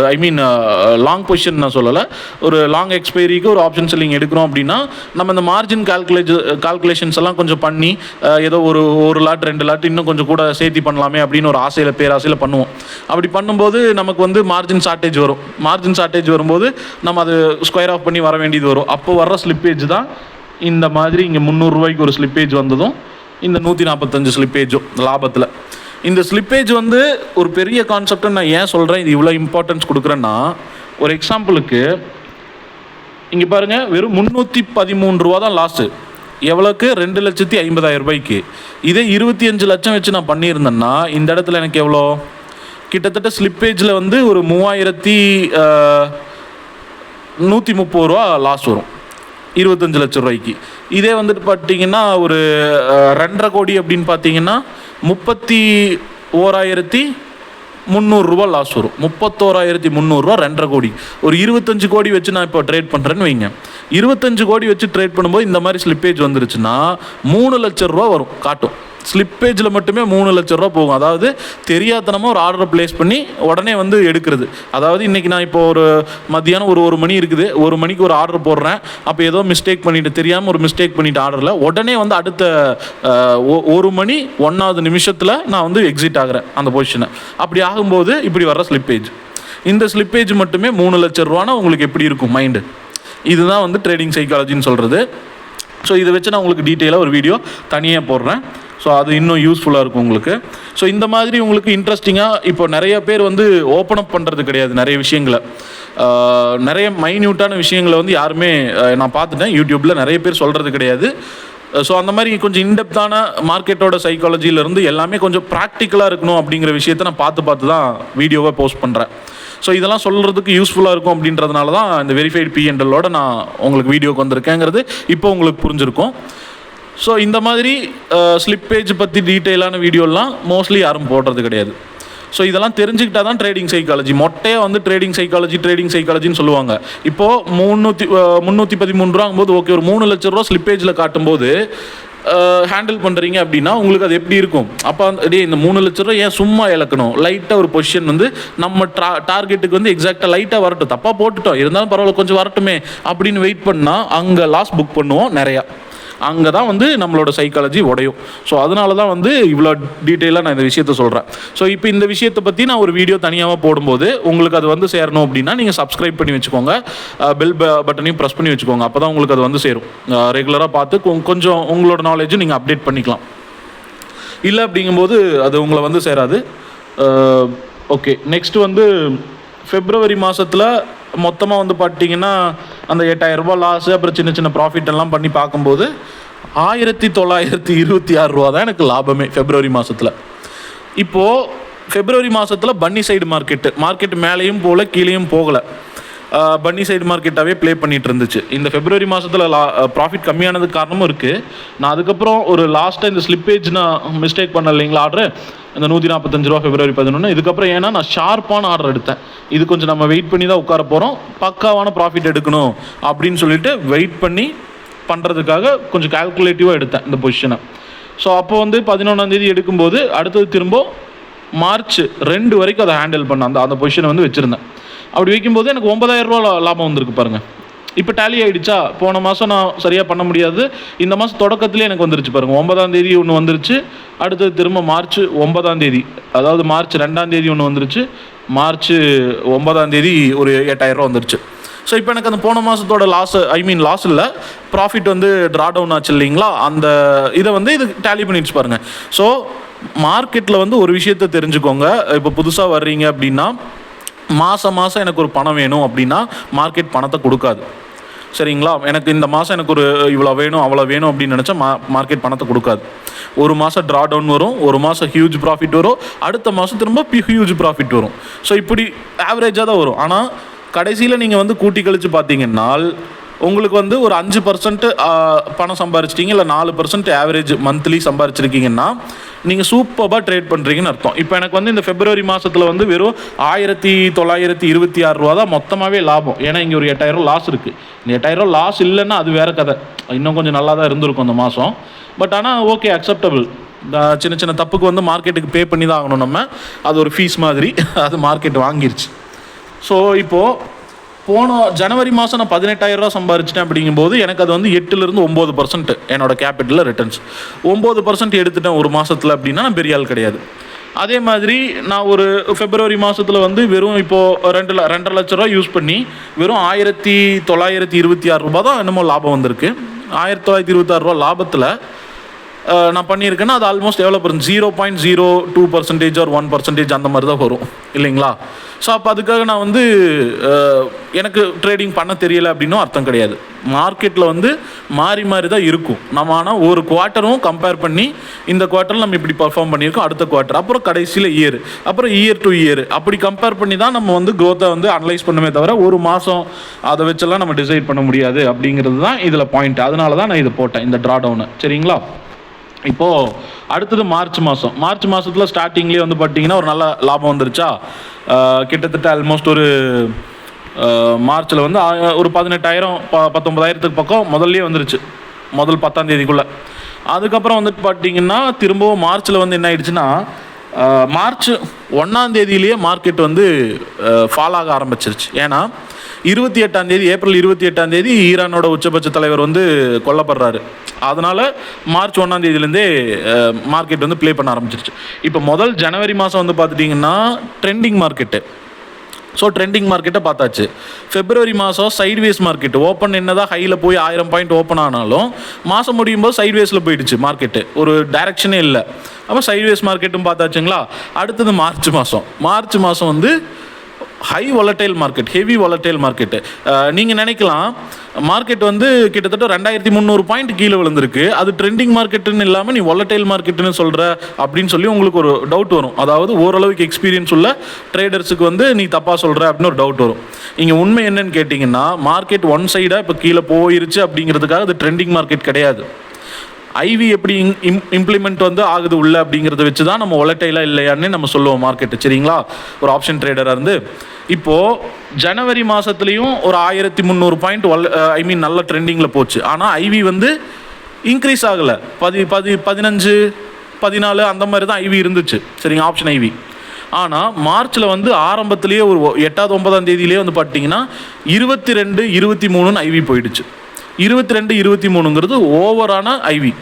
லாங் பொசிஷன் நான் சொல்லலை, ஒரு லாங் எக்ஸ்பைரிக்கு ஒரு ஆப்ஷன் செல்லிங் எடுக்கிறோம் அப்படின்னா நம்ம இந்த மார்ஜின் கால்குலேஷன்ஸ் எல்லாம் கொஞ்சம் பண்ணி ஏதோ ஒரு லாட் 2 லாட் இன்னும் கொஞ்சம் கூட சேர்த்தி பண்ணலாமே அப்படின்னு ஒரு பேராசையில் பண்ணுவோம். அப்படி பண்ணும்போது நமக்கு வந்து மார்ஜின் ஷார்ட்டேஜ் வரும்போது நம்ம அது ஸ்கொயர் ஆஃப் பண்ணி வர வேண்டியது வரும். அப்போ வர்ற ஸ்லிப்பேஜ் தான் இந்த மாதிரி இங்கே 300 ரூபாய்க்கு ஒரு ஸ்லிப்பேஜ் வந்ததும் இந்த 145 ஸ்லிப்பேஜும் லாபத்தில். இந்த ஸ்லிப்பேஜ் வந்து ஒரு பெரிய கான்செப்டை நான் ஏன் சொல்கிறேன், இது இவ்வளோ இம்பார்ட்டன்ஸ் கொடுக்குறேன்னா, ஒரு எக்ஸாம்பிளுக்கு இங்கே பாருங்கள், வெறும் 313 ரூபா தான் லாஸு. எவ்வளோக்கு? 2,50,000 ரூபாய்க்கு. இதே 25 லட்சம் வச்சு நான் பண்ணியிருந்தேன்னா இந்த இடத்துல எனக்கு எவ்வளோ? கிட்டத்தட்ட ஸ்லிப்பேஜில் வந்து ஒரு 3,130 ரூபா லாஸ் வரும் 25 லட்சம் ரூபாய்க்கு. இதே வந்துட்டு பார்த்தீங்கன்னா ஒரு 2.5 கோடி அப்படின்னு பார்த்தீங்கன்னா 31,300 ரூபா லாஸ் வரும். 31,300 ரூபா 2.5 கோடி. ஒரு 25 கோடி வச்சு நான் இப்போ ட்ரேட் பண்ணுறேன்னு வைங்க. 25 கோடி வச்சு ட்ரேட் பண்ணும்போது இந்த மாதிரி ஸ்லிப்பேஜ் வந்துருச்சுன்னா 3 லட்சம் ரூபா வரும் காட்டும். ஸ்லிப்பேஜில் மட்டுமே 3 லட்சம் ரூபா போகும். அதாவது தெரியாதனமாக ஒரு ஆர்டரை ப்ளேஸ் பண்ணி உடனே வந்து எடுக்கிறது. அதாவது இன்றைக்கி நான் இப்போ ஒரு மத்தியானம் ஒரு மணி இருக்குது, 1 மணிக்கு ஒரு ஆர்டர் போடுறேன். அப்போ ஏதோ மிஸ்டேக் பண்ணிவிட்டு, தெரியாமல் ஒரு மிஸ்டேக் பண்ணிவிட்டு ஆர்டரில் உடனே வந்து அடுத்த 1 மணி 1வது நிமிஷத்தில் நான் வந்து எக்ஸிட் ஆகிறேன் அந்த பொசிஷனை. அப்படி ஆகும்போது இப்படி வர்ற ஸ்லிப்பேஜ், இந்த ஸ்லிப்பேஜ் மட்டுமே 3 லட்சம் ரூபானா உங்களுக்கு எப்படி இருக்கும் மைண்டு? இதுதான் வந்து ட்ரேடிங் சைக்காலஜின்னு சொல்கிறது. ஸோ இதை வச்சு நான் உங்களுக்கு டீட்டெயிலாக ஒரு வீடியோ தனியாக போடுறேன். ஸோ அது இன்னும் யூஸ்ஃபுல்லாக இருக்கும் உங்களுக்கு. ஸோ இந்த மாதிரி உங்களுக்கு இன்ட்ரெஸ்டிங்காக இப்போ நிறைய பேர் வந்து ஓப்பன் அப் பண்ணுறது கிடையாது. நிறைய விஷயங்களை, நிறைய மைன்யூட்டான விஷயங்களை வந்து யாருமே நான் பார்த்துட்டேன் யூடியூப்பில் நிறைய பேர் சொல்கிறது கிடையாது. ஸோ அந்த மாதிரி கொஞ்சம் இன்டெப்த்தான மார்க்கெட்டோட சைக்காலஜியிலேருந்து எல்லாமே கொஞ்சம் ப்ராக்டிக்கலாக இருக்கணும் அப்படிங்கிற விஷயத்தை நான் பார்த்து தான் வீடியோவை போஸ்ட் பண்ணுறேன். ஸோ இதெல்லாம் சொல்கிறதுக்கு யூஸ்ஃபுல்லாக இருக்கும் அப்படின்றதுனால தான் இந்த வெரிஃபைடு P&L-ஓட நான் உங்களுக்கு வீடியோக்கு வந்திருக்கேங்கிறது இப்போ உங்களுக்கு புரிஞ்சிருக்கும். ஸோ இந்த மாதிரி ஸ்லிப்பேஜ் பற்றி டீட்டெயிலான வீடியோலாம் மோஸ்ட்லி யாரும் போடுறது கிடையாது. ஸோ இதெல்லாம் தெரிஞ்சுக்கிட்டா தான் ட்ரேடிங் சைக்காலஜி. மொட்டையாக வந்து ட்ரேடிங் சைக்காலஜின்னு சொல்லுவாங்க. இப்போது 313 ரூபாங்கும்போது ஓகே, ஒரு 3 லட்ச ரூபா ஸ்லிப்பேஜில் காட்டும்போது ஹேண்டில் பண்ணுறீங்க அப்படின்னா உங்களுக்கு அது எப்படி இருக்கும்? அப்போ இந்த 3 லட்ச ரூபா ஏன் சும்மா இழக்கணும்? லைட்டாக ஒரு பொசிஷன் வந்து நம்ம டார்கெட்டுக்கு வந்து எக்ஸாக்டாக லைட்டாக வரட்டும், தப்பாக போட்டுட்டோம் இருந்தாலும் பரவாயில்ல கொஞ்சம் வரட்டுமே அப்படின்னு வெயிட் பண்ணால் அங்கே லாஸ் புக் பண்ணுவோம் நிறையா. அங்கே தான் வந்து நம்மளோட சைக்காலஜி உடையும். ஸோ அதனால தான் வந்து இவ்வளோ டீட்டெயிலாக நான் இந்த விஷயத்த சொல்கிறேன். ஸோ இப்போ இந்த விஷயத்தை பற்றி நான் ஒரு வீடியோ தனியாக போடும்போது உங்களுக்கு அது வந்து சேரணும் அப்படின்னா நீங்கள் சப்ஸ்கிரைப் பண்ணி வச்சுக்கோங்க, பெல் பட்டனையும் ப்ரெஸ் பண்ணி வச்சுக்கோங்க. அப்போ தான் உங்களுக்கு அது வந்து சேரும். ரெகுலராக பார்த்து கொஞ்சம் உங்களோட நாலேஜும் நீங்கள் அப்டேட் பண்ணிக்கலாம். இல்லை அப்படிங்கும்போது அது உங்களை வந்து சேராது. ஓகே, நெக்ஸ்ட்டு வந்து February மாதத்தில் மொத்தமாக வந்து பார்த்தீங்கன்னா அந்த 8,000 ரூபா லாஸு, அப்புறம் சின்ன சின்ன ப்ராஃபிட் எல்லாம் பண்ணி பார்க்கும்போது 1,926 ரூபா தான் எனக்கு லாபமே February மாதத்தில். இப்போது February மாதத்தில் பன்னி சைடு மார்க்கெட் மேலேயும் போகல கீழேயும் போகலை, பன்னி சைடு மார்க்கெட்டாகவே ப்ளே பண்ணிகிட்டு இருந்துச்சு. இந்த February மாதத்தில் ப்ராஃபிட் கம்மியானதுக்கு காரணமும் இருக்குது. நான் அதுக்கப்புறம் ஒரு லாஸ்ட்டாக இந்த ஸ்லிப்பேஜ் நான் மிஸ்டேக் பண்ண இல்லைங்களா ஆர்டரு, இந்த 145 ரூபா February 11. இதுக்கப்புறம் ஏன்னா நான் ஷார்ப்பான ஆர்டர் எடுத்தேன். இது கொஞ்சம் நம்ம வெயிட் பண்ணி தான் உட்கார போகிறோம், பக்காவான ப்ராஃபிட் எடுக்கணும் அப்படின்னு சொல்லிட்டு வெயிட் பண்ணி பண்ணுறதுக்காக கொஞ்சம் கால்குலேட்டிவாக எடுத்தேன் இந்த பொசிஷனை. ஸோ அப்போ வந்து 11ஆம் தேதி எடுக்கும்போது அடுத்தது திரும்ப March 2 வரைக்கும் அதை ஹேண்டில் பண்ண அந்த பொசிஷனை வந்து வச்சுருந்தேன். அப்படி வைக்கும்போது எனக்கு 9,000 ரூபா லாபம் வந்திருக்கு பாருங்கள். இப்போ டேலி ஆகிடுச்சா? போன மாதம் நான் சரியாக பண்ண முடியாது, இந்த மாதம் தொடக்கத்துலேயே எனக்கு வந்துருச்சு பாருங்கள். 9ஆம் தேதி ஒன்று வந்துருச்சு, அடுத்தது திரும்ப March 9ஆம் தேதி, அதாவது March 2ஆம் தேதி ஒன்று வந்துருச்சு, March 9ஆம் தேதி ஒரு 8,000 ரூபா வந்துருச்சு. ஸோ இப்போ எனக்கு அந்த போன மாதத்தோட லாஸ் இல்லை, ப்ராஃபிட் வந்து ட்ரா டவுன் ஆச்சு இல்லைங்களா, அந்த இதை வந்து இது டேலி பண்ணிடுச்சு பாருங்கள். ஸோ மார்க்கெட்டில் வந்து ஒரு விஷயத்தை தெரிஞ்சுக்கோங்க. இப்போ புதுசாக வர்றீங்க அப்படின்னா மாதம் எனக்கு ஒரு பணம் வேணும் அப்படின்னா மார்க்கெட் பணத்தை கொடுக்காது, சரிங்களா? எனக்கு இந்த மாதம் எனக்கு ஒரு இவ்வளோ வேணும் அவ்வளோ வேணும் அப்படின்னு நினச்சா மார்க்கெட் பணத்தை கொடுக்காது. ஒரு மாதம் ட்ரா டவுன் வரும், ஒரு மாதம் ஹியூஜ் ப்ராஃபிட் வரும், அடுத்த மாதம் திரும்ப ஹியூஜ் ப்ராஃபிட் வரும். ஸோ இப்படி ஆவரேஜாக தான் வரும். ஆனால் கடைசியில் நீங்கள் வந்து கூட்டி கழித்து பார்த்தீங்கன்னா உங்களுக்கு வந்து ஒரு 5% பணம் சம்பாரிச்சிட்டிங்க, இல்லை 4% ஆவரேஜ் மந்த்லி சம்பாரிச்சிருக்கீங்கன்னா நீங்கள் சூப்பராக ட்ரேட் பண்ணுறீங்கன்னு அர்த்தம். இப்போ எனக்கு வந்து இந்த February மாதத்தில் வந்து வெறும் 1,926 ரூபா தான் மொத்தமாகவே லாபம். ஏன்னா இங்கே ஒரு 8,000 ரூபா லாஸ் இருக்குது. இந்த 8,000 ரூபா லாஸ் இல்லைன்னா அது வேறு கதை, இன்னும் கொஞ்சம் நல்லா தான் இருந்திருக்கும் அந்த மாதம். பட் ஆனால் ஓகே, அக்செப்டபிள். சின்ன சின்ன தப்புக்கு வந்து மார்க்கெட்டுக்கு பே பண்ணி தான் ஆகணும் நம்ம, அது ஒரு ஃபீஸ் மாதிரி, அது மார்க்கெட் வாங்கிருச்சு. ஸோ இப்போது போன ஜனவரி மாதம் நான் 18,000 ரூபா சம்பாரிச்சிட்டேன். அப்படிங்கும்போது எனக்கு அது வந்து 8லேருந்து 9% என்னோடய கேபிட்டலில் ரிட்டர்ன்ஸ். 9% எடுத்துட்டேன் ஒரு மாதத்தில் அப்படின்னா நான் பெரிய ஆள் கிடையாது. அதே மாதிரி நான் ஒரு February மாதத்தில் வந்து வெறும் இப்போது 2.5 லட்ச ரூபா யூஸ் பண்ணி வெறும் 1,926 ரூபா தான் என்னமோ லாபம் வந்திருக்கு. 1,926 ரூபா லாபத்தில் நான் பண்ணியிருக்கேன்னா அது ஆல்மோஸ்ட் எவ்வளோ வரும், 0.02% or 1% அந்த மாதிரி தான் வரும் இல்லைங்களா. ஸோ அப்போ அதுக்காக நான் வந்து எனக்கு ட்ரேடிங் பண்ண தெரியலை அப்படின்னும் அர்த்தம் கிடையாது. மார்க்கெட்டில் வந்து மாறி மாறி தான் இருக்கும். நம்ம ஆனால் ஒரு குவார்ட்டரும் கம்பேர் பண்ணி இந்த குவார்ட்டரில் நம்ம இப்படி பர்ஃபார்ம் பண்ணியிருக்கோம், அடுத்த குவார்ட்டர், அப்புறம் கடைசியில் இயர், அப்புறம் இயர் டு இயர் அப்படி கம்பேர் பண்ணி தான் நம்ம வந்து க்ரோத்தை வந்து அனலைஸ் பண்ணுமே தவிர ஒரு மாதம் அதை வச்செல்லாம் நம்ம டிசைட் பண்ண முடியாது அப்படிங்கிறது தான் இதில் பாயிண்ட். அதனால தான் நான் இதை போட்டேன், இந்த ட்ரா டவுனை. சரிங்களா. இப்போது அடுத்தது மார்ச் மாதத்தில் ஸ்டார்டிங்லேயே வந்து பார்த்தீங்கன்னா ஒரு நல்ல லாபம் வந்துருச்சா. கிட்டத்தட்ட ஆல்மோஸ்ட் ஒரு மார்ச்சில் வந்து ஒரு 18,000 19,000 பக்கம் முதல்லே வந்துருச்சு, முதல் 10ஆம் தேதிக்குள்ளே. அதுக்கப்புறம் வந்துட்டு பார்த்தீங்கன்னா திரும்பவும் மார்ச்சில் வந்து என்ன ஆயிடுச்சுன்னா, மார்ச் 1ஆம் தேதியிலேயே மார்க்கெட் வந்து ஃபால் ஆக ஆரம்பிச்சிருச்சு. ஏன்னா 28ஆம் தேதி, ஏப்ரல் 28ஆம் தேதி ஈரானோட உச்சபட்ச தலைவர் வந்து கொல்லப்படுறாரு. அதனால் மார்ச் 1ஆம் தேதியிலேருந்தே மார்க்கெட் வந்து ப்ளே பண்ண ஆரம்பிச்சிருச்சு. இப்போ முதல் ஜனவரி மாதம் வந்து பார்த்துட்டிங்கன்னா ட்ரெண்டிங் மார்க்கெட்டு. ஸோ ட்ரெண்டிங் மார்க்கெட்டை பார்த்தாச்சு. ஃபெப்ரவரி மாதம் சைட்வேஸ் மார்க்கெட் ஓப்பன் என்னதான் ஹையில் போய் 1000 பாயிண்ட் ஓப்பன் ஆனாலும் மாதம் முடியும் போது சைட்வேஸில் போயிடுச்சு மார்க்கெட்டு, ஒரு டைரக்ஷனே இல்லை. அப்போ சைட்வேஸ் மார்க்கெட்டும் பார்த்தாச்சுங்களா. அடுத்தது மார்ச் மாதம் வந்து high volatile market, heavy volatile market. நீங்கள் நினைக்கலாம் மார்க்கெட் வந்து கிட்டத்தட்ட 2300 பாயிண்ட் கீழே விழுந்திருக்கு, அது ட்ரெண்டிங் மார்க்கெட்டுன்னு இல்லாமல் நீ வாலட்டைல் மார்க்கெட்டுன்னு சொல்கிற அப்படின்னு சொல்லி உங்களுக்கு ஒரு டவுட் வரும். அதாவது ஓரளவுக்கு எக்ஸ்பீரியன்ஸ் உள்ள ட்ரேடர்ஸுக்கு வந்து நீ தப்பாக சொல்கிற அப்படின்னு ஒரு டவுட் வரும். இங்கே உண்மை என்னன்னு கேட்டிங்கன்னா, மார்க்கெட் ஒன் சைடாக இப்போ கீழே போயிருச்சு அப்படிங்கிறதுக்காக அது ட்ரெண்டிங் மார்க்கெட் கிடையாது. ஐவி எப்படி இம்ப்ளிமெண்ட் வந்து ஆகுது உள்ள அப்படிங்கிறத வச்சு தான் நம்ம வாலட்டைலாக இல்லையான்னு நம்ம சொல்லுவோம் மார்க்கெட்டு. சரிங்களா. ஒரு ஆப்ஷன் ட்ரேடராக இருந்து இப்போது ஜனவரி மாதத்துலேயும் ஒரு 1300 பாயிண்ட் நல்ல ட்ரெண்டிங்கில் போச்சு. ஆனால் ஐவி வந்து இன்க்ரீஸ் ஆகலை, 15 14 அந்த மாதிரி தான் ஐவி இருந்துச்சு. சரிங்க, ஆப்ஷன் ஐவி. ஆனால் மார்ச்சில் வந்து ஆரம்பத்துலேயே ஒரு 8ஆவது 9ஆம் தேதியிலே வந்து பார்த்தீங்கன்னா 22 23 ஐவி போயிடுச்சு. 22 23ங்கிறது ஓவரான ஐவி.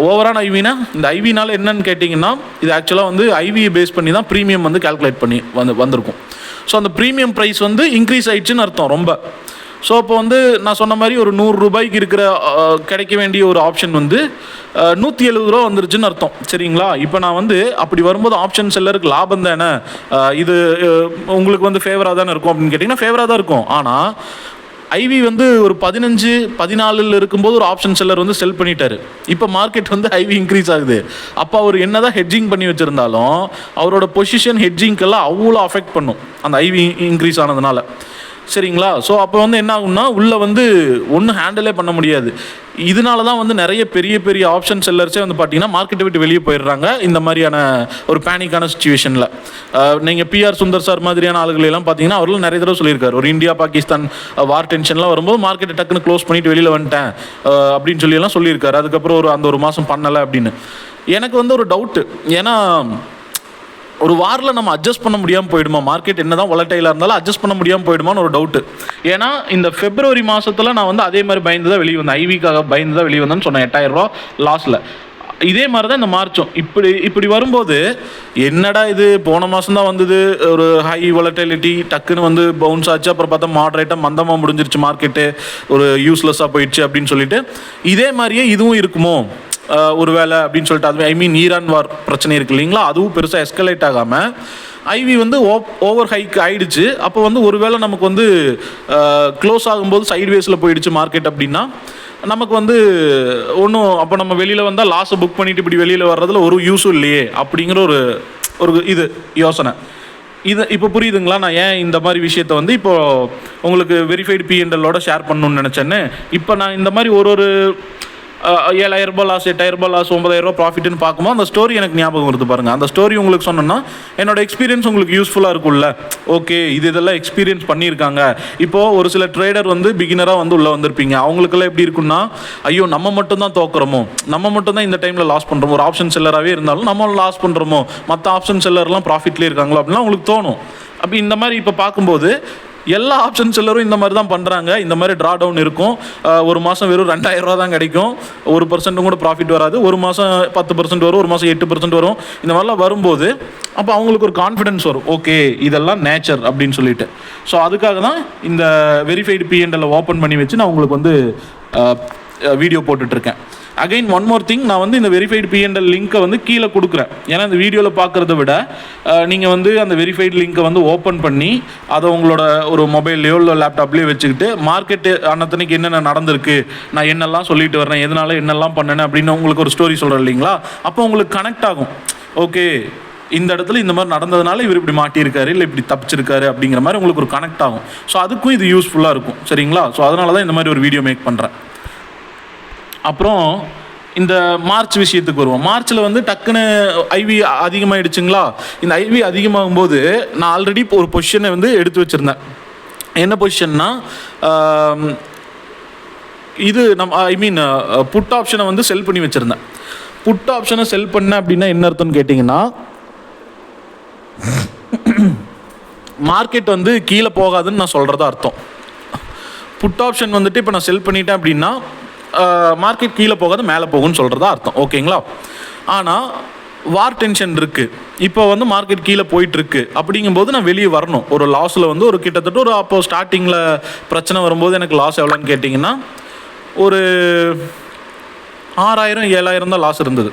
ஓவரான ஐவினா இந்த ஐவினால் என்னன்னு கேட்டிங்கன்னா, இது ஆக்சுவலாக வந்து ஐவியை பேஸ் பண்ணி தான் ப்ரீமியம் வந்து கால்குலேட் பண்ணி வந்திருக்கும். ஸோ அந்த ப்ரீமியம் ப்ரைஸ் வந்து இன்க்ரீஸ் ஆயிடுச்சுன்னு அர்த்தம் ரொம்ப. ஸோ இப்போ வந்து நான் சொன்ன மாதிரி ஒரு 100 ரூபாய்க்கு இருக்கிற கிடைக்க வேண்டிய ஒரு ஆப்ஷன் வந்து 170 ரூபா வந்துருச்சுன்னு அர்த்தம். சரிங்களா. இப்போ நான் வந்து அப்படி வரும்போது ஆப்ஷன் செல்லருக்கு லாபம் தானே, இது உங்களுக்கு வந்து ஃபேவராக தானே இருக்கும் அப்படின்னு கேட்டிங்கன்னா ஃபேவராக தான் இருக்கும். ஆனால் ஐவி வந்து ஒரு 15 14 இருக்கும்போது ஒரு ஆப்ஷன் செல்லர் வந்து செல் பண்ணிட்டாரு. இப்போ மார்க்கெட் வந்து ஐவி இன்க்ரீஸ் ஆகுது. அப்போ அவர் என்னதான் ஹெட்ஜிங் பண்ணி வச்சுருந்தாலும் அவரோட பொசிஷன் ஹெட்ஜிங்க்கெல்லாம் அவ்வளோ அஃபெக்ட் பண்ணும் அந்த ஐவி இன்க்ரீஸ் ஆனதுனால. சரிங்களா. ஸோ அப்போ வந்து என்ன ஆகும்னா உள்ளே வந்து ஒன்றும் ஹேண்டிலே பண்ண முடியாது. இதனால தான் வந்து நிறைய பெரிய பெரிய ஆப்ஷன் செல்லர்ஸே வந்து பார்த்தீங்கன்னா மார்க்கெட்டை விட்டு வெளியே போயிடுறாங்க இந்த மாதிரியான ஒரு பேனிக்கான சுச்சுவேஷனில். நீங்கள் பிஆர் சுந்தர் சார் மாதிரியான ஆளுகளெல்லாம் பார்த்தீங்கன்னா அவர்களும் நிறைய தடவை சொல்லியிருக்காரு, ஒரு இந்தியா பாகிஸ்தான் வார் டென்ஷன்லாம் வரும்போது மார்க்கெட்டை டக்குன்னு க்ளோஸ் பண்ணிட்டு வெளியில் வந்துட்டேன் அப்படின்னு சொல்லியெல்லாம் சொல்லியிருக்காரு. அதுக்கப்புறம் ஒரு மாதம் பண்ணலை அப்படின்னு. எனக்கு வந்து ஒரு டவுட்டு, ஏன்னா ஒரு வாரில் நம்ம அட்ஜஸ்ட் பண்ண முடியாமல் போயிடுமா, மார்க்கெட் என்ன தான் வாலட்டைலாக இருந்தாலும் அட்ஜஸ்ட் பண்ண முடியாமல் போயிடுமான்னு ஒரு டவுட்டு. ஏன்னா இந்த ஃபெப்ரவரி மாதத்தில் நான் வந்து அதே மாதிரி பயந்து தான் வெளியே வந்தேன், ஐவிக்காக பயந்து தான் வெளியே வந்தேன்னு சொன்னேன், 8000 ரூபா லாஸில். இதே மாதிரி தான் இந்த மார்ச்சும் இப்படி வரும்போது என்னடா இது போன மாதம் தான் வந்தது ஒரு ஹை வாலட்டிலிட்டி, டக்குன்னு வந்து பவுன்ஸ் ஆச்சு, அப்புறம் பார்த்தா மாடரேட்டாக மந்தமாக முடிஞ்சிருச்சு மார்க்கெட்டு, ஒரு யூஸ்லெஸ்ஸாக போயிடுச்சு அப்படின்னு சொல்லிட்டு இதே மாதிரியே இதுவும் இருக்குமோ ஒரு வேலை அப்படின்னு சொல்லிட்டு. அது ஈரான் வார் பிரச்சனை இருக்குது இல்லைங்களா, அதுவும் பெருசாக எஸ்கலேட் ஆகாமல் ஐவி வந்து ஓவர் ஹைக் ஆயிடுச்சு. அப்போ வந்து ஒருவேளை நமக்கு வந்து க்ளோஸ் ஆகும்போது சைட்வேஸில் போயிடுச்சு மார்க்கெட் அப்படின்னா நமக்கு வந்து ஒன்றும், அப்போ நம்ம வெளியில் வந்தால் லாஸை புக் பண்ணிவிட்டு இப்படி வெளியில் வர்றதுல ஒரு யூஸும் இல்லையே அப்படிங்கிற ஒரு இது யோசனை. இது இப்போ புரியுதுங்களா நான் ஏன் இந்த மாதிரி விஷயத்தை வந்து இப்போது உங்களுக்கு வெரிஃபைடு பிஎன்எல்லோட ஷேர் பண்ணணும்னு நினச்சேன்னு. இப்போ நான் இந்த மாதிரி ஒரு 7,000 ரூபாய் லாஸ், 8,000 ரூபாய் லாஸ், 9,000 ரூபாய் ப்ராஃபிட்னு பார்க்கும்போது அந்த ஸ்டோரி எனக்கு ஞாபகம் வருது பாருங்கள். அந்த ஸ்டோரி உங்களுக்கு சொன்னோன்னா என்னோட எக்ஸ்பீரியன்ஸ் உங்களுக்கு யூஸ்ஃபுல்லாக இருக்கும்ல. ஓகே, இதெல்லாம் எக்ஸ்பீரியன்ஸ் பண்ணியிருக்காங்க. இப்போது ஒரு சில ட்ரேடர் வந்து பிகினராக வந்து உள்ளே வந்திருப்பீங்க, அவங்களுக்கெல்லாம் எப்படி இருக்குன்னா, ஐயோ நம்ம மட்டும் தான் தோக்குறோமோ, நம்ம மட்டும் தான் இந்த டைமில் லாஸ் பண்ணுறோமோ, ஒரு ஆப்ஷன் செல்லராகவே இருந்தாலும் நம்ம லாஸ் பண்ணுறோமோ, மற்ற ஆப்ஷன் செல்லர்லாம் ப்ராஃபிட்லேயே இருக்காங்களோ அப்படின்லாம் உங்களுக்கு தோணும். அப்படி இந்த மாதிரி இப்போ பார்க்கும்போது எல்லா ஆப்ஷன் செல்லரும் இந்த மாதிரி தான் பண்ணுறாங்க. இந்த மாதிரி ட்ரா டவுன் இருக்கும். ஒரு மாதம் வெறும் 2,000 ரூபா தான் கிடைக்கும், 1% கூட ப்ராஃபிட் வராது. ஒரு மாதம் 10% வரும், ஒரு மாதம் 8% வரும். இந்த மாதிரிலாம் வரும்போது அப்போ அவங்களுக்கு ஒரு கான்ஃபிடென்ஸ் வரும், ஓகே இதெல்லாம் நேச்சர் அப்படின்னு சொல்லிட்டு. ஸோ அதுக்காக தான் இந்த வெரிஃபைடு பிஎன்எல்லை ஓப்பன் பண்ணி வச்சு நான் உங்களுக்கு வந்து வீடியோ போட்டுட்ருக்கேன். அகைன் ஒன் மோர் திங், நான் வந்து இந்த வெரிஃபைடு P&L லிங்க்கை வந்து கீழே கொடுக்குறேன். ஏன்னா இந்த வீடியோவில் பார்க்குறத விட நீங்கள் வந்து அந்த வெரிஃபைடு லிங்க்கை வந்து ஓப்பன் பண்ணி அதை உங்களோட ஒரு மொபைல்லையோ இல்லை லேப்டாப்லேயோ வச்சுக்கிட்டு மார்க்கெட்டு அன்னத்தனைக்கு என்னென்ன நடந்திருக்கு, நான் என்னெல்லாம் சொல்லிட்டு வரேன், எதனால என்னெல்லாம் பண்ணேன் அப்படின்னு உங்களுக்கு ஒரு ஸ்டோரி சொல்கிறேன் இல்லைங்களா. அப்போ உங்களுக்கு கனெக்ட் ஆகும். ஓகே, இந்த இடத்துல இந்த மாதிரி நடந்ததுனால இவர் இப்படி மாட்டியிருக்காரு, இல்லை இப்படி தப்பிச்சிருக்காரு அப்படிங்கிற மாதிரி உங்களுக்கு ஒரு கனெக்ட் ஆகும். ஸோ அதுக்கும் இது யூஸ்ஃபுல்லாக இருக்கும். சரிங்களா. ஸோ அதனால தான் இந்த மாதிரி ஒரு வீடியோ மேக் பண்ணுறேன். அப்புறம் இந்த மார்ச் விஷயத்துக்கு வருவோம். மார்ச்சில் வந்து டக்குன்னு ஐவி அதிகமாகிடுச்சுங்களா. இந்த ஐவி அதிகமாகும் போது நான் ஆல்ரெடி இப்போ ஒரு பொசிஷனை வந்து எடுத்து வச்சுருந்தேன். என்ன பொசிஷன்னா, இது புட் ஆப்ஷனை வந்து செல் பண்ணி வச்சுருந்தேன். புட் ஆப்ஷனை செல் பண்ண அப்படின்னா என்ன அர்த்தம்னு கேட்டிங்கன்னா, மார்க்கெட் வந்து கீழே போகாதுன்னு நான் சொல்கிறதா அர்த்தம். புட் ஆப்ஷன் வந்துட்டு இப்போ நான் செல் பண்ணிட்டேன் அப்படின்னா மார்க்கெட் கீழே போகாது மேலே போகும்னு சொல்கிறதா அர்த்தம். ஓகேங்களா. ஆனால் வார் டென்ஷன் இருக்குது, இப்போ வந்து மார்க்கெட் கீழே போயிட்டுருக்கு. அப்படிங்கும்போது நான் வெளியே வரணும். ஒரு லாஸில் வந்து ஒரு கிட்டத்தட்ட ஒரு அப்போது ஸ்டார்டிங்கில் பிரச்சனை வரும்போது எனக்கு லாஸ் எவ்வளோன்னு கேட்டிங்கன்னா ஒரு 6000-7000 தான் லாஸ் இருந்தது.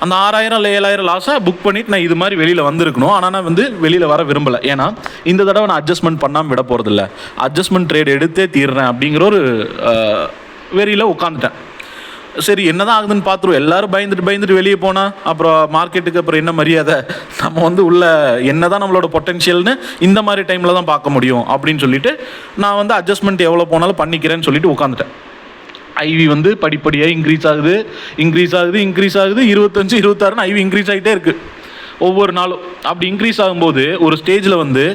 அந்த 6000-7000 லாஸை புக் பண்ணிவிட்டு நான் இது மாதிரி வெளியில் வந்திருக்கணும். ஆனால் நான் வந்து வெளியில் வர விரும்பலை. ஏன்னா இந்த தடவை நான் அட்ஜஸ்ட்மெண்ட் பண்ணாமல் விட போகிறதில்ல, அட்ஜஸ்ட்மெண்ட் ட்ரேட் எடுத்தே தீர்றேன் அப்படிங்கிற ஒரு வெறியில் உட்காந்துட்டேன். சரி என்ன தான் ஆகுதுன்னு பார்த்துருவோம். எல்லோரும் பயந்துட்டு வெளியே போனால் அப்புறம் மார்க்கெட்டுக்கு அப்புறம் என்ன மரியாதை, நம்ம வந்து உள்ள என்ன தான் நம்மளோட பொட்டென்ஷியல்னு இந்த மாதிரி டைமில் தான் பார்க்க முடியும் அப்படின்னு சொல்லிட்டு நான் வந்து அட்ஜஸ்ட்மெண்ட் எவ்வளோ போனாலும் பண்ணிக்கிறேன்னு சொல்லிட்டு உட்காந்துட்டேன். ஐவி வந்து படிப்படியாக இன்க்ரீஸ் ஆகுது 25-26 ஐவி இன்க்ரீஸ் ஆகிட்டே இருக்குது ஒவ்வொரு நாளும். அப்படி இன்க்ரீஸ் ஆகும்போது ஒரு ஸ்டேஜில் வந்து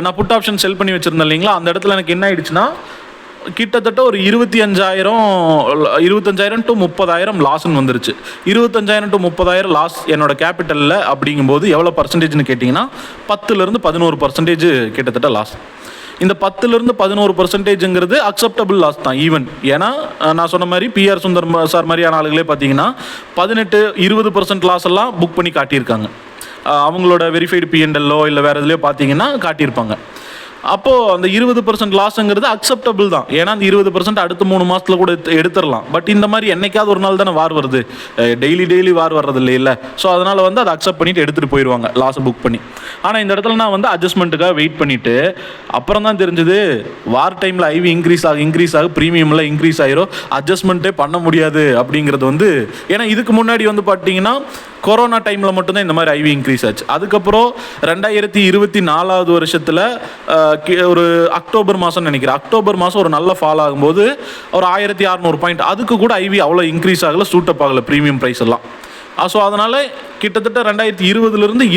நான் புட் ஆப்ஷன் செல் பண்ணி வச்சுருந்தேன் இல்லைங்களா. அந்த இடத்துல எனக்கு என்ன ஆயிடுச்சுன்னா கிட்டத்தட்ட ஒரு 25,000 to 30,000 லாஸ்ன்னு வந்துருச்சு. 25,000 to 30,000 லாஸ் என்னோட கேபிட்டலில். அப்படிங்கும்போது எவ்வளோ பர்சன்டேஜ்னு கேட்டிங்கன்னா 10-11% கிட்டத்தட்ட லாஸ். இந்த 10-11% அக்செப்டபிள் லாஸ் தான் ஈவன். ஏன்னா நான் சொன்ன மாதிரி பிஆர் சுந்தர் சார் மாதிரியான ஆளுகளே பார்த்தீங்கன்னா 18-20% லாஸ் எல்லாம் புக் பண்ணி காட்டியிருக்காங்க. அவங்களோட வெரிஃபைடு P&L இல்லை வேறு எதுலையோ பார்த்தீங்கன்னா காட்டியிருப்பாங்க. அப்போது அந்த 20% லாஸுங்கிறது அக்செப்டபிள் தான். ஏன்னா அந்த 20% அடுத்த 3 மாதத்தில் கூட எடுத்துடலாம். பட் இந்த மாதிரி என்னைக்காவது ஒரு நாள் தானே வார் வருது, டெய்லி வார் வர்றது இல்லை. ஸோ அதனால் வந்து அதை அக்செப்ட் பண்ணிவிட்டு எடுத்துகிட்டு போயிடுவாங்க லாஸை புக் பண்ணி. ஆனால் இந்த இடத்துல நான் வந்து அட்ஜஸ்ட்மெண்ட்டுக்காக வெயிட் பண்ணிவிட்டு அப்புறம் தான் தெரிஞ்சது வார் டைமில் ஐவி இன்க்ரீஸ் ஆக ப்ரீமியமில் இன்க்ரீஸ் ஆகிரும், அட்ஜஸ்ட்மெண்ட்டே பண்ண முடியாது அப்படிங்கிறது வந்து. ஏன்னா இதுக்கு முன்னாடி வந்து பார்த்தீங்கன்னா கொரோனா டைமில் மட்டும்தான் இந்த மாதிரி ஐவி இன்க்ரீஸ் ஆச்சு. அதுக்கப்புறம் 2024 வருஷத்தில் ஒரு அக்டோபர் மாதம் நினைக்கிறேன், அக்டோபர் மாதம் ஒரு நல்ல ஃபால் ஆகும்போது ஒரு 1600 பாயிண்ட், அதுக்கு கூட ஐவி அவ்வளோ இன்க்ரீஸ் ஆகலை, சூட்டப் ஆகலை ப்ரீமியம் ப்ரைஸ் எல்லாம். ஸோ அதனால் கிட்டத்தட்ட 2020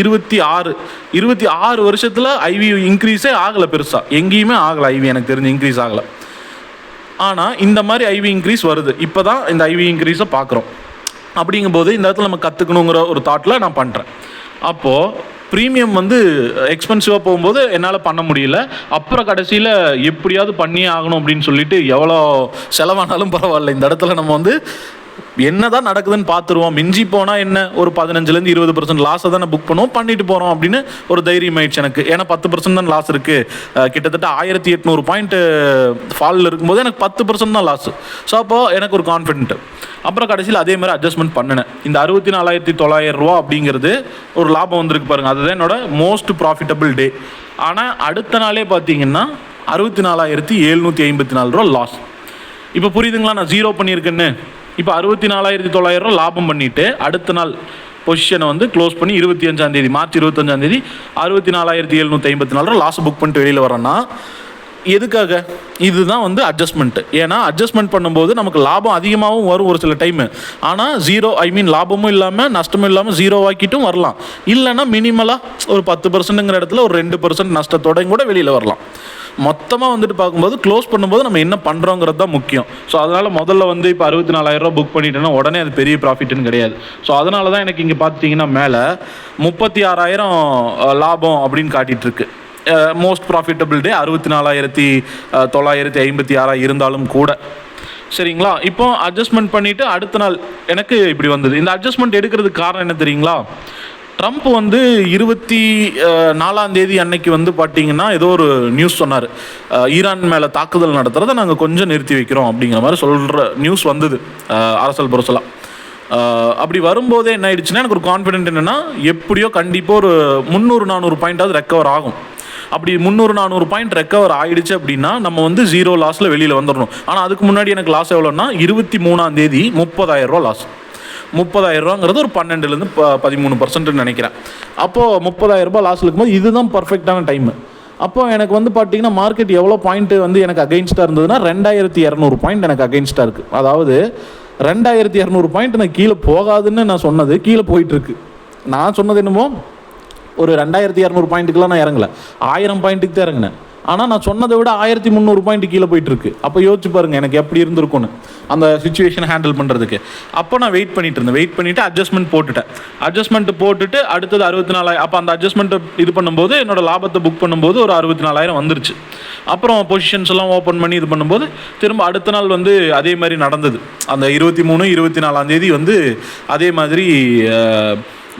26 வருஷத்தில் ஐவி இன்க்ரீஸே ஆகலை, பெருசாக எங்கேயுமே ஆகலை ஐவி எனக்கு தெரிஞ்சு இன்க்ரீஸ் ஆகலை. ஆனால் இந்த மாதிரி ஐவி இன்க்ரீஸ் வருது, இப்போ தான் இந்த ஐவி இன்க்ரீஸை பார்க்குறோம். அப்படிங்கும்போது இந்த இடத்துல நம்ம கற்றுக்கணுங்கிற ஒரு தாட்டில் நான் பண்ணுறேன். அப்போது ப்ரீமியம் வந்து எக்ஸ்பென்சிவாக போகும்போது என்னால் பண்ண முடியல. அப்புறம் கடைசியில் எப்படியாவது பண்ணியே ஆகணும் அப்படின்னு சொல்லிட்டு எவ்வளோ செலவானாலும் பரவாயில்ல, இந்த இடத்துல நம்ம வந்து என்ன தான் நடக்குதுன்னு பார்த்துருவோம். மிஞ்சி போனால் என்ன ஒரு 15-20% லாஸை தான் புக் பண்ணுவோம், பண்ணிட்டு போகிறோம் அப்படின்னு ஒரு தைரியம் ஆயிடுச்சு எனக்கு. ஏன்னா 10% தான் லாஸ் இருக்குது. கிட்டத்தட்ட 1800 பாயிண்ட் ஃபாலில் இருக்கும்போது எனக்கு 10% தான் லாஸ். ஸோ அப்போது எனக்கு ஒரு கான்ஃபிடென்ட். அப்புறம் கடைசியில் அதே மாதிரி அட்ஜஸ்ட்மெண்ட் பண்ணினேன். இந்த 64,900 ரூபா அப்படிங்கிறது ஒரு லாபம் வந்திருக்கு பாருங்கள், அதுதான் என்னோட மோஸ்ட் ப்ராஃபிட்டபிள் டே. ஆனால் அடுத்த நாளே பார்த்தீங்கன்னா 64,754 ரூபா லாஸ். இப்போ புரியுதுங்களா நான் ஜீரோ பண்ணியிருக்கேன்னு. இப்போ 64,900 லாபம் பண்ணிவிட்டு அடுத்த நாள் பொசிஷனை வந்து க்ளோஸ் பண்ணி 25ஆம் தேதி மார்ச் 25ஆம் தேதி 64,754 லாஸ் புக் பண்ணிட்டு வெளியில் வரேன்னா எதுக்காக? இதுதான் வந்து அட்ஜஸ்ட்மெண்ட்டு. ஏன்னா அட்ஜஸ்ட்மெண்ட் பண்ணும்போது நமக்கு லாபம் அதிகமாகவும் வரும் ஒரு சில டைமு. ஆனால் லாபமும் இல்லாமல் நஷ்டமும் இல்லாமல் ஜீரோ ஆக்கிட்டும் வரலாம். இல்லைன்னா மினிமலாக ஒரு 10%ங்கிற இடத்துல ஒரு 2% நஷ்டத்தோடையும் கூட வெளியில் வரலாம். மொத்தமாக வந்துட்டு பார்க்கும்போது க்ளோஸ் பண்ணும்போது நம்ம என்ன பண்ணுறோங்கிறது தான் முக்கியம். ஸோ அதனால் முதல்ல வந்து இப்போ 64,000 ரூபா புக் பண்ணிட்டேன்னா உடனே அது பெரிய ப்ராஃபிட்னு கிடையாது. ஸோ அதனால தான் எனக்கு இங்கே பார்த்தீங்கன்னா மேலே 36,000 லாபம் அப்படின்னு காட்டிகிட்ருக்கு. மோஸ்ட் ப்ராஃபிட்டபிள் டே 64,956 இருந்தாலும் கூட. சரிங்களா. இப்போ அட்ஜஸ்ட்மெண்ட் பண்ணிவிட்டு அடுத்த நாள் எனக்கு இப்படி வந்தது. இந்த அட்ஜஸ்ட்மெண்ட் எடுக்கிறதுக்கு காரணம் என்ன தெரியுங்களா? ட்ரம்ப் வந்து 24 அன்னைக்கு வந்து பார்த்தீங்கன்னா ஏதோ ஒரு நியூஸ் சொன்னார், ஈரான் மேலே தாக்குதல் நடத்துகிறத நாங்கள் கொஞ்சம் நிறுத்தி வைக்கிறோம் அப்படிங்கிற மாதிரி சொல்கிற நியூஸ் வந்தது அரசல் புரசலாக. அப்படி வரும்போதே என்ன ஆயிடுச்சுன்னா எனக்கு ஒரு கான்ஃபிடென்ட் என்னென்னா எப்படியோ கண்டிப்பாக ஒரு 300-400 பாயிண்டாவது ரெக்கவர் ஆகும். அப்படி 300-400 பாயிண்ட் ரெக்கவர் ஆகிடுச்சு அப்படின்னா நம்ம வந்து 0 லாஸில் வெளியில் வந்துடணும். ஆனால் அதுக்கு முன்னாடி எனக்கு லாஸ் எவ்வளோன்னா 23 30,000 லாஸ். 30,000 ஒரு 12% 13% நினைக்கிறேன். அப்போது 30,000 லாஸில் இருக்கும்போது இதுதான் பர்ஃபெக்டான டைமு. அப்போ எனக்கு வந்து பார்த்தீங்கன்னா மார்க்கெட் எவ்வளோ பாயிண்ட் வந்து எனக்கு அகெயின்ஸ்டாக இருந்ததுன்னா 2200 பாயிண்ட் எனக்கு அகெயின்ஸ்டாக இருக்குது. அதாவது 2200 பாயிண்ட் நான் கீழே போகாதுன்னு நான் சொன்னது கீழே போயிட்டுருக்கு. நான் சொன்னது என்னமோ ஒரு 2200 பாயிண்ட்டுக்கெலாம் நான் இறங்கலை, 1000 பாயிண்ட்டுக்கு தான் இறங்கினேன். ஆனால் நான் சொன்னதை விட 1300 பாயிண்ட் கீழே போயிட்டுருக்கு. அப்போ யோசிச்சு பாருங்கள் எனக்கு எப்படி இருந்திருக்கும்னு அந்த சுச்சுவேஷனை ஹேண்டில் பண்ணுறதுக்கு. அப்போ நான் வெயிட் பண்ணிவிட்டு அட்ஜஸ்ட்மெண்ட் போட்டுட்டு அடுத்தது 64,000. அப்போ அந்த அட்ஜஸ்ட்மெண்ட்டை இது பண்ணும்போது என்னோடய லாபத்தை புக் பண்ணும்போது ஒரு 64,000 வந்துருச்சு. அப்புறம் பொசிஷன்ஸ் எல்லாம் ஓப்பன் பண்ணி இது பண்ணும்போது திரும்ப அடுத்த நாள் வந்து அதே மாதிரி நடந்தது. அந்த 23-24 வந்து அதே மாதிரி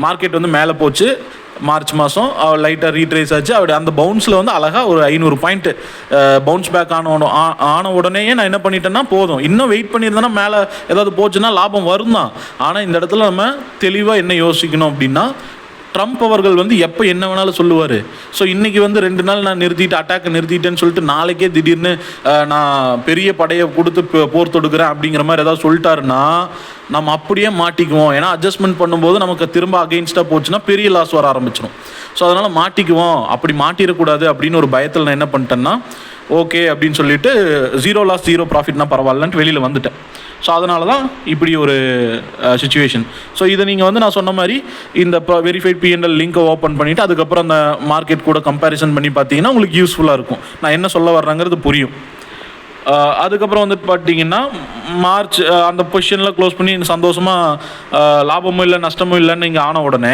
மார்க்கெட் வந்து மேலே போச்சு. மார்ச் மாதம் லைட்டாக ரீட்ரேஸ் ஆச்சு. அப்படி அந்த பவுன்ஸில் வந்து அழகாக ஒரு 500 பாயிண்ட் பவுன்ஸ் பேக் ஆன உடனேயே நான் என்ன பண்ணிட்டேன்னா போதும், இன்னும் வெயிட் பண்ணியிருந்தேன்னா மேலே ஏதாவது போச்சுன்னா லாபம் வரும் தான். ஆனால் இந்த இடத்துல நம்ம தெளிவாக என்ன யோசிக்கணும் அப்படின்னா, ட்ரம்ப் அவர்கள் வந்து எப்போ என்ன வேணாலும் சொல்லுவார். ஸோ இன்றைக்கி வந்து 2 நாள் நான் அட்டாக்கை நிறுத்திட்டேன்னு சொல்லிட்டு நாளைக்கே திடீர்னு நான் பெரிய படையை கொடுத்து போர் தொடுக்கிறேன் அப்படிங்கிற மாதிரி ஏதாவது சொல்லிட்டாருன்னா நம்ம அப்படியே மாட்டிக்குவோம். ஏன்னா அட்ஜஸ்ட்மெண்ட் பண்ணும்போது நமக்கு திரும்ப அகெயின்ஸ்டாக போச்சுன்னா பெரிய லாஸ் வர ஆரம்பிச்சிடும். ஸோ அதனால் மாட்டிக்குவோம். அப்படி மாட்டிடக்கூடாது அப்படின்னு ஒரு பயத்தில் நான் என்ன பண்ணிட்டேன்னா ஓகே அப்படின்னு சொல்லிட்டு 0 லாஸ் 0 ப்ராஃபிட்னா பரவாயில்லன்ட்டு வெளியில் வந்துட்டேன். ஸோ அதனால தான் இப்படி ஒரு சுச்சுவேஷன். ஸோ இதை நீங்கள் வந்து நான் சொன்ன மாதிரி இந்த வெரிஃபைட் பிஎன்எல் லிங்கை ஓப்பன் பண்ணிவிட்டு அதுக்கப்புறம் அந்த மார்க்கெட் கூட கம்பேரிசன் பண்ணி பார்த்தீங்கன்னா உங்களுக்கு யூஸ்ஃபுல்லாக இருக்கும். நான் என்ன சொல்ல வர்றேங்கிறது புரியும். அதுக்கப்புறம் வந்துட்டு பார்த்தீங்கன்னா மார்ச் அந்த பொசிஷனில் க்ளோஸ் பண்ணி சந்தோஷமாக லாபமும் இல்லை நஷ்டமும் இல்லைன்னு நீங்கள் ஆன உடனே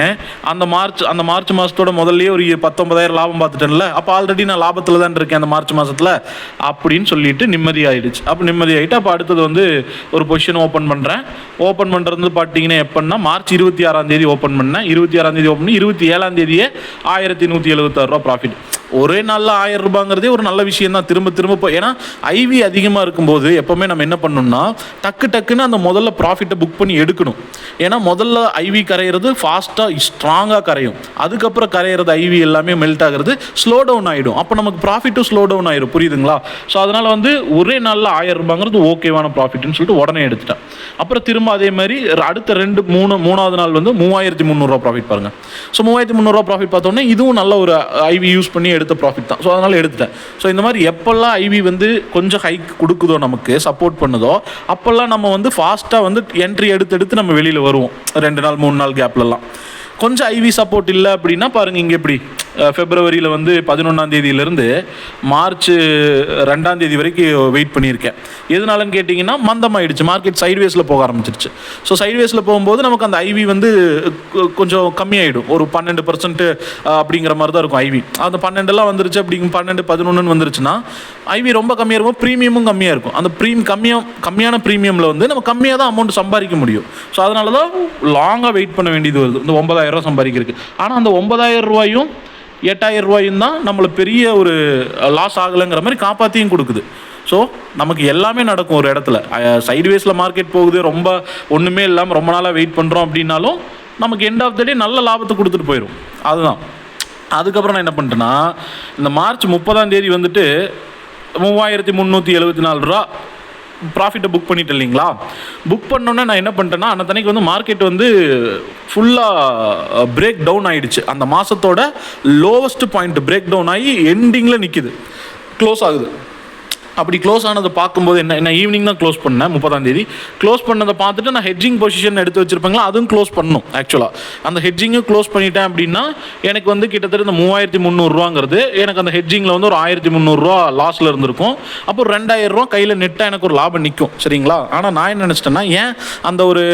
அந்த மார்ச் மாதத்தோட முதல்லையே ஒரு 19,000 லாபம் பார்த்துட்டேன்ல, அப்போ ஆல்ரெடி நான் லாபத்தில் தான் இருக்கேன் அந்த மார்ச் மாதத்தில் அப்படின்னு சொல்லிட்டு நிம்மதியாகிடுச்சு. அப்போ அடுத்தது வந்து ஒரு பொசிஷன் ஓப்பன் பண்ணுறது பார்த்தீங்கன்னா எப்படின்னா மார்ச் 26 ஓப்பன் பண்ணேன். 26 ஓப்பன் பண்ணி 27 1176 ப்ராஃபிட். ஒரே நாளில் 1000 ரூபாங்கிறதே ஒரு நல்ல விஷயம் தான். திரும்ப ஏன்னா ஐவி அதிகமாக இருக்கும்போது எப்போவுமே நம்ம என்ன பண்ணணும்னா டக்குன்னு அந்த முதல்ல ப்ராஃபிட்டை புக் பண்ணி எடுக்கணும். ஏன்னா முதல்ல ஐவி கரையிறது ஃபாஸ்ட்டாக ஸ்ட்ராங்காக கரையும், அதுக்கப்புறம் கரையிறது ஐவி எல்லாமே மெல்ட் ஆகிறது ஸ்லோ டவுன் ஆகிடும். அப்போ நமக்கு ப்ராஃபிட்டும் ஸ்லோ டவுன் ஆகிடும், புரியுதுங்களா? ஸோ அதனால் வந்து ஒரே நாளில் 1000 ரூபாங்கிறது ஓகேவான ப்ராஃபிட்னு சொல்லிட்டு உடனே எடுத்துட்டேன். அப்புறம் திரும்ப அதே மாதிரி அடுத்த 2-3 நாள் வந்து 3300 ப்ராஃபிட் பாருங்கள். ஸோ 3300 ப்ராஃபிட் பார்த்தோன்னே இதுவும் நல்ல ஒரு ஐவி யூஸ் பண்ணி எடுத்த ப்ராஃபிட் தான். ஸோ அதனால் எடுத்துட்டேன். ஸோ இந்த மாதிரி எப்போல்லாம் ஐவி வந்து கொஞ்சம் ஹைக் கொடுக்குதோ நமக்கு சப்போர்ட் பண்ணுதோ அப்போல்லாம் நம்ம வந்து ஃபாஸ்ட்டாக வந்து என்ட்ரி எடுத்து நம்ம வெளியில் வருவோம் 2 நாள் 3 நாள் கேப்லலாம். கொஞ்சம் ஐவி சப்போர்ட் இல்லை அப்படின்னா பாருங்கள் இங்கே எப்படி ஃபெப்ரவரியில் வந்து 11 மார்ச் 2 வரைக்கும் வெயிட் பண்ணியிருக்கேன். எதனாலன்னு கேட்டிங்கன்னா மந்தமாகிடுச்சு, மார்க்கெட் சைட்வேஸில் போக ஆரம்பிச்சிருச்சு. ஸோ சைட்வேஸில் போகும்போது நமக்கு அந்த ஐவி வந்து கொஞ்சம் கம்மியாகிடும், ஒரு 12% அப்படிங்கிற மாதிரி தான் இருக்கும் ஐவி. அந்த 12 வந்துருச்சு அப்படிங்க 12-11 வந்துருச்சுன்னா ஐவி ரொம்ப கம்மியாக இருக்கும், ப்ரீமியமும் கம்மியாக இருக்கும். அந்த கம்மியான ப்ரீமியமில் வந்து நம்ம கம்மியாக தான் அமௌண்ட் சம்பாதிக்க முடியும். ஸோ அதனால தான் லாங்காக வெயிட் பண்ண வேண்டியது வருது இந்த 9,000 ரூபா சம்பாதிக்கிறதுக்கு. ஆனால் அந்த 9,000 ரூபாயும் 8,000 ரூபாயும் தான் நம்மளை பெரிய ஒரு லாஸ் ஆகலைங்கிற மாதிரி காப்பாற்றியும் கொடுக்குது. ஸோ நமக்கு எல்லாமே நடக்கும் ஒரு இடத்துல. சைட்வேஸில் மார்க்கெட் போகுது, ரொம்ப ஒன்றுமே இல்லாமல் ரொம்ப நாளாக வெயிட் பண்ணுறோம் அப்படின்னாலும் நமக்கு எண்ட் ஆஃப் த டே நல்ல லாபத்தை கொடுத்துட்டு போயிடும். அதுதான். அதுக்கப்புறம் நான் என்ன பண்ணிட்டேன்னா இந்த மார்ச் 30 வந்துட்டு 3374 ரூபா ப்ராஃபிட்டை புக் பண்ணிட்டு இல்லைங்களா. புக் பண்ணோன்னே நான் என்ன பண்ணிட்டேன்னா அன்னைக்கு வந்து மார்க்கெட் வந்து ஃபுல்லாக பிரேக் டவுன் ஆகிடுச்சு. அந்த மாதத்தோட லோவஸ்ட் பாயிண்ட் பிரேக் டவுன் ஆகி எண்டிங்கில் நிற்கிது, க்ளோஸ் ஆகுது. அப்படி க்ளோஸ் ஆனதை பார்க்கும்போது என்ன ஈவினிங் தான் க்ளோஸ் பண்ணேன் 30 க்ளோஸ் பண்ணதை பார்த்துட்டு நான் ஹெட்ஜிங் பொசிஷன் எடுத்து வச்சுருப்பேங்களா அதுவும் க்ளோஸ் பண்ணணும். ஆக்சுவலாக அந்த ஹெட்ஜிங்கும் க்ளோஸ் பண்ணிட்டேன் அப்படின்னா எனக்கு வந்து கிட்டத்தட்ட இந்த 3300 ரூபாங்கிறது எனக்கு அந்த ஹெட்ஜிங்கில் வந்து ஒரு 1300 ரூபா லாஸில் இருந்திருக்கும். அப்போ 2000 ரூபா கையில் நெட்டாக எனக்கு ஒரு லாபம் நிற்கும், சரிங்களா. ஆனால் நான் என்ன நினச்சிட்டேன்னா ஏன் அந்த ஒரு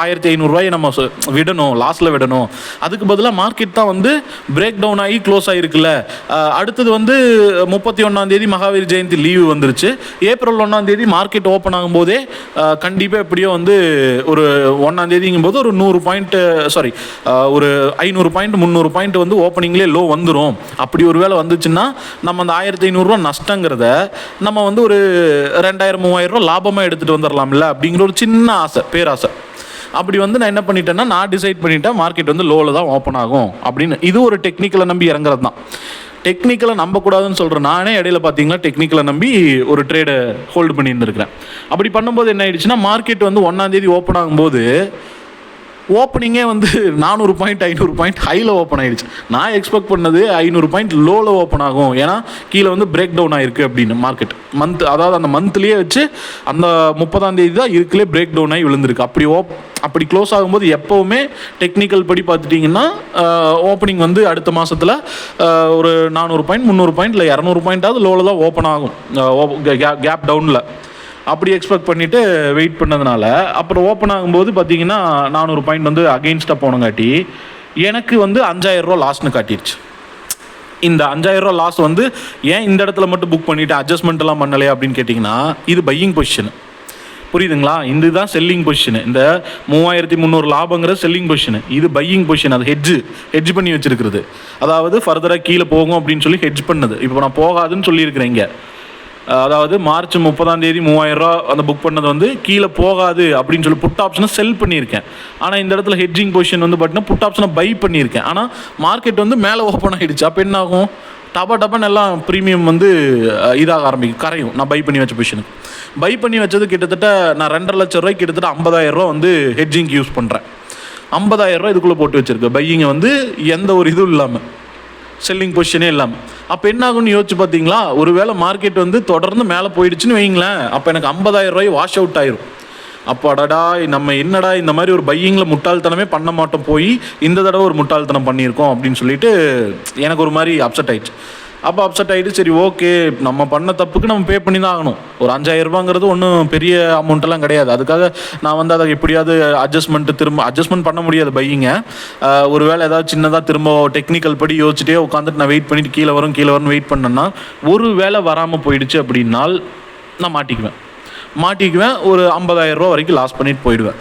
1500 ரூபாயை நம்ம விடணும், லாஸில் விடணும், அதுக்கு பதிலாக மார்க்கெட் தான் வந்து பிரேக் டவுன் ஆகி க்ளோஸ் ஆகிருக்குல்ல. அடுத்தது வந்து 31 மகாவீர் மகாவீர் ஜெயந்தி லீவு வந்துருச்சு. ஏப்ரல் 1ஆம் தேதி மார்க்கெட் ஓப்பன் ஆகும்போதே கண்டிப்பாக எப்படியோ வந்து ஒரு 1ஆம் தேதிங்கும் போது ஒரு 100 பாயிண்ட் ஒரு 500 பாயிண்ட் 300 பாயிண்ட் வந்து ஓப்பனிங்லேயே லோ வந்துடும். அப்படி ஒரு வேளை வந்துச்சுன்னா நம்ம அந்த 1500 நஷ்டங்கிறத நம்ம வந்து ஒரு 2000-3000 லாபமாக எடுத்துகிட்டு வந்துடலாம்ல அப்படிங்கிற ஒரு சின்ன ஆசை, பேராசை. அப்படி வந்து நான் என்ன பண்ணிட்டேன்னா, நான் டிசைட் பண்ணிட்டேன் மார்க்கெட் வந்து லோவில் தான் ஓப்பன் ஆகும் அப்படின்னு. இது ஒரு டெக்னிக்கலை நம்பி இறங்குறது தான். டெக்னிக்கலை நம்பக்கூடாதுன்னு சொல்கிறேன். நானே இடையில பார்த்தீங்கன்னா டெக்னிக்கலை நம்பி ஒரு ட்ரேடை ஹோல்டு பண்ணியிருந்துருக்கிறேன். அப்படி பண்ணும்போது என்ன ஆயிடுச்சுன்னா, மார்க்கெட் வந்து 1ஆம் தேதி ஓப்பன் ஆகும்போது ஓப்பனிங்கே வந்து 400 பாயிண்ட் 500 பாயிண்ட் ஹையில் ஓப்பன் ஆகிடுச்சு. நான் எக்ஸ்பெக்ட் பண்ணது 500 பாயிண்ட் லோவில் ஓப்பன் ஆகும், ஏன்னா கீழே வந்து பிரேக் டவுன் ஆகிருக்கு அப்படின்னு. மார்க்கெட் அதாவது அந்த மந்த்லேயே வச்சு அந்த 30ஆம் தேதி தான் இருக்குலே பிரேக் டவுன் ஆகி விழுந்திருக்கு. அப்படி க்ளோஸ் ஆகும்போது எப்போவுமே டெக்னிக்கல் படி பார்த்துட்டிங்கன்னா ஓப்பனிங் வந்து அடுத்த மாதத்தில் ஒரு 400 பாயிண்ட் 300 பாயிண்ட் இல்லை 200 பாயிண்ட்டாவது லோவில் தான் ஓப்பன் ஆகும், கேப் டவுனில். அப்படி எக்ஸ்பெக்ட் பண்ணிவிட்டு வெயிட் பண்ணதுனால அப்புறம் ஓப்பன் ஆகும்போது பார்த்தீங்கன்னா 400 பாயிண்ட் வந்து அகெயின்ஸ்டாக போனங்காட்டி எனக்கு வந்து 5000 லாஸ்ட்னு காட்டிடுச்சு. இந்த 5000 லாஸ் வந்து ஏன் இந்த இடத்துல மட்டும் புக் பண்ணிவிட்டு அட்ஜஸ்ட்மெண்ட் எல்லாம் பண்ணலையா அப்படின்னு கேட்டிங்கன்னா, இது பையிங் பொசிஷன், புரியுதுங்களா? இதுதான் செல்லிங் பொசிஷன். இந்த 3300 லாபங்கிறது செல்லிங் பொசிஷன், இது பையிங் பொசிஷன். அது ஹெட்ஜ் பண்ணி வச்சிருக்கிறது, அதாவது ஃபர்தராக கீழே போகும் அப்படின்னு சொல்லி ஹெட்ஜ் பண்ணது. இப்போ நான் போகாதுன்னு சொல்லியிருக்கிறேன் இங்கே. அதாவது மார்ச் 30ஆம் தேதி 3000 அந்த புக் பண்ணது வந்து கீழே போகாது அப்படின்னு சொல்லி புட் ஆப்ஷனை செல் பண்ணியிருக்கேன். ஆனால் இந்த இடத்துல ஹெட்ஜிங் பொசிஷன் வந்து பார்த்தீங்கன்னா புட் ஆப்ஷனை பை பண்ணியிருக்கேன். ஆனால் மார்க்கெட் வந்து மேலே ஓப்பன் ஆகிடுச்சு. அப்போ என்ன ஆகும், டப்பான்னு எல்லாம் ப்ரீமியம் வந்து இதாக ஆரம்பிக்கும், கரையும். நான் பை பண்ணி வச்ச பொசிஷனுக்கு பை பண்ணி வச்சது கிட்டத்தட்ட நான் 2.5 லட்சம் ரூபாய்க்கு கிட்டத்தட்ட 50,000 வந்து ஹெட்ஜிங்க்கு யூஸ் பண்ணுறேன். 50,000 இதுக்குள்ளே போட்டு வச்சுருக்கேன். பையிங்கை வந்து எந்த ஒரு இதுவும் இல்லாமல், செல்லிங் பொசிஷனே இல்லாமல். அப்போ என்ன ஆகும்னு யோசிச்சு பார்த்தீங்களா? ஒருவேளை மார்க்கெட் வந்து தொடர்ந்து மேலே போயிடுச்சுன்னு வைங்களேன், அப்போ எனக்கு 50,000 வாஷ் அவுட் ஆயிரும். அப்போ அடடா நம்ம என்னடா இந்த மாதிரி ஒரு பையிங்கில் முட்டாள்தனமே பண்ண மாட்டோம், போய் இந்த தடவை ஒரு முட்டாள்தனம் பண்ணியிருக்கோம் அப்படின்னு சொல்லிட்டு எனக்கு ஒரு மாதிரி அப்செட் ஆயிடுச்சு. அப்போ அப்செட் ஆகிட்டு சரி ஓகே, நம்ம பண்ண தப்புக்கு நம்ம பே பண்ணி தான் ஆகணும். ஒரு 5000 ரூபாங்கிறது ஒன்றும் பெரிய அமௌண்ட்டெல்லாம் கிடையாது. அதுக்காக நான் வந்து அதை எப்படியாவது அட்ஜஸ்ட்மெண்ட் பண்ண முடியாது பையிங்க. ஒரு வேளை ஏதாவது சின்னதாக திரும்ப டெக்னிக்கல் படி யோசிச்சுட்டே உட்காந்துட்டு நான் வெயிட் பண்ணிவிட்டு கீழே வரும்னு வெயிட் பண்ணேன்னா, ஒரு வேளை வராமல் போயிடுச்சு அப்படின்னால் நான் மாட்டிக்குவேன். ஒரு 50,000 ரூபா வரைக்கும் லாஸ் பண்ணிட்டு போயிடுவேன்.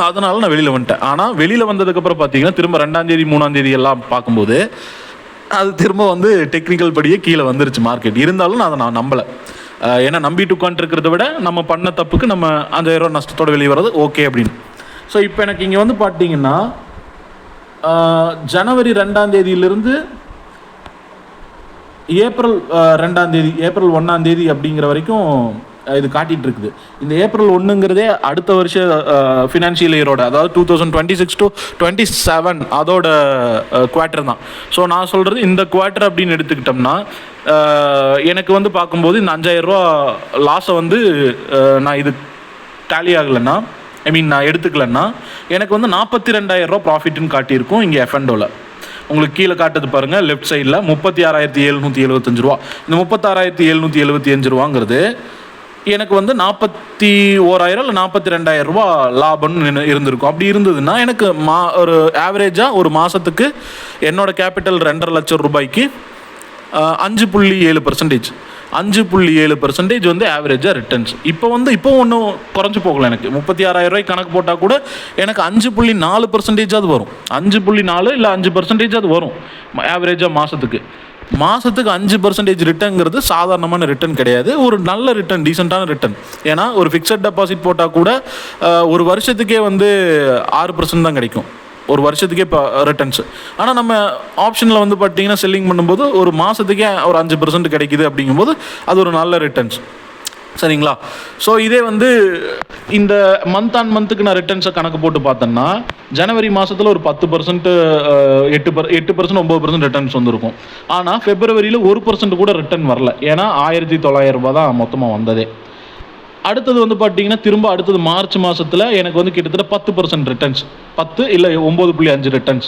அதனால நான் வெளியில் வந்துட்டேன். ஆனால் வெளியில் வந்ததுக்கப்புறம் பார்த்தீங்கன்னா திரும்ப 2ஆம் தேதி 3ஆம் தேதி எல்லாம் பார்க்கும்போது அது திரும்ப வந்து டெக்னிக்கல் படியே கீழே வந்துருச்சு மார்க்கெட். இருந்தாலும் நான் அதை நம்பலை. ஏன்னா நம்பிட்டு உட்காந்துருக்கிறத விட நம்ம பண்ண தப்புக்கு நம்ம 5000 நஷ்டத்தோடு வெளியே வர்றது ஓகே அப்படின்னு. ஸோ இப்போ எனக்கு இங்கே வந்து பார்த்தீங்கன்னா ஜனவரி 2ஆம் தேதியிலிருந்து ஏப்ரல் 2ஆம் தேதி, ஏப்ரல் 1ஆம் தேதி அப்படிங்கிற வரைக்கும் இது காட்டிகிட்டு இருக்குது. இந்த ஏப்ரல் 1ங்கிறதே அடுத்த வருஷம் ஃபினான்ஷியல் இயரோட, அதாவது 2026 to 27 அதோட குவார்ட்டர் தான். ஸோ நான் சொல்கிறது இந்த குவார்ட்டர் அப்படின்னு எடுத்துக்கிட்டோம்னா எனக்கு வந்து பார்க்கும்போது இந்த 5000 லாஸை வந்து நான் இது டேலி ஆகலைன்னா, நான் எடுத்துக்கலன்னா எனக்கு வந்து 42,000 ப்ராஃபிட்னு காட்டியிருக்கும் இங்கே F&Oவில். உங்களுக்கு கீழே காட்டுது பாருங்கள், லெஃப்ட் சைடில் 36,775 ரூபா. இந்த 36,775 ரூபாங்கிறது எனக்கு வந்து 41,000 இல்லை 42,000 ரூபா லாபம்னு இருந்திருக்கும். அப்படி இருந்ததுன்னா எனக்கு ஒரு ஆவரேஜாக ஒரு மாதத்துக்கு என்னோடய கேபிட்டல் 2.5 லட்சம் ரூபாய்க்கு 5.7%, 5.7% வந்து ஆவரேஜாக ரிட்டர்ன்ஸ். இப்போ ஒன்றும் குறைஞ்சி போகல. எனக்கு 36,000 கணக்கு போட்டால் கூட எனக்கு 5.4% வரும். 5.4 இல்லை 5% வரும் ஆவரேஜாக மாதத்துக்கு. 5% ரிட்டர்ன்ங்கிறது சாதாரணமான ரிட்டர்ன் கிடையாது, ஒரு நல்ல ரிட்டர்ன், டீசெண்டான ரிட்டர்ன். ஏன்னா ஒரு ஃபிக்ஸட் டெபாசிட் போட்டால் கூட ஒரு வருஷத்துக்கே வந்து 6% தான் கிடைக்கும், ஒரு வருஷத்துக்கே இப்போ ரிட்டர்ன்ஸ். ஆனால் நம்ம ஆப்ஷனில் வந்து பார்த்தீங்கன்னா செல்லிங் பண்ணும்போது ஒரு மாதத்துக்கே ஒரு 5% கிடைக்குது. அப்படிங்கும்போது அது ஒரு நல்ல ரிட்டர்ன்ஸ், சரிங்களா? ஸோ இதே வந்து இந்த மந்த் ஆன் மந்த்துக்கு நான் ரிட்டர்ன்ஸை கணக்கு போட்டு பார்த்தேன்னா ஜனவரி மாதத்தில் ஒரு 10%, 8%, 9% ரிட்டர்ன்ஸ் வந்துருக்கும். ஆனால் ஃபெப்ரவரியில் 1% கூட ரிட்டர்ன் வரல. ஏன்னா 1,900 ரூபா தான் மொத்தமாக வந்ததே. அடுத்தது வந்து பார்த்தீங்கன்னா திரும்ப அடுத்தது மார்ச் மாதத்தில் எனக்கு வந்து கிட்டத்தட்ட 10% ரிட்டர்ன்ஸ், 10 இல்லை 9.5 ரிட்டர்ன்ஸ்.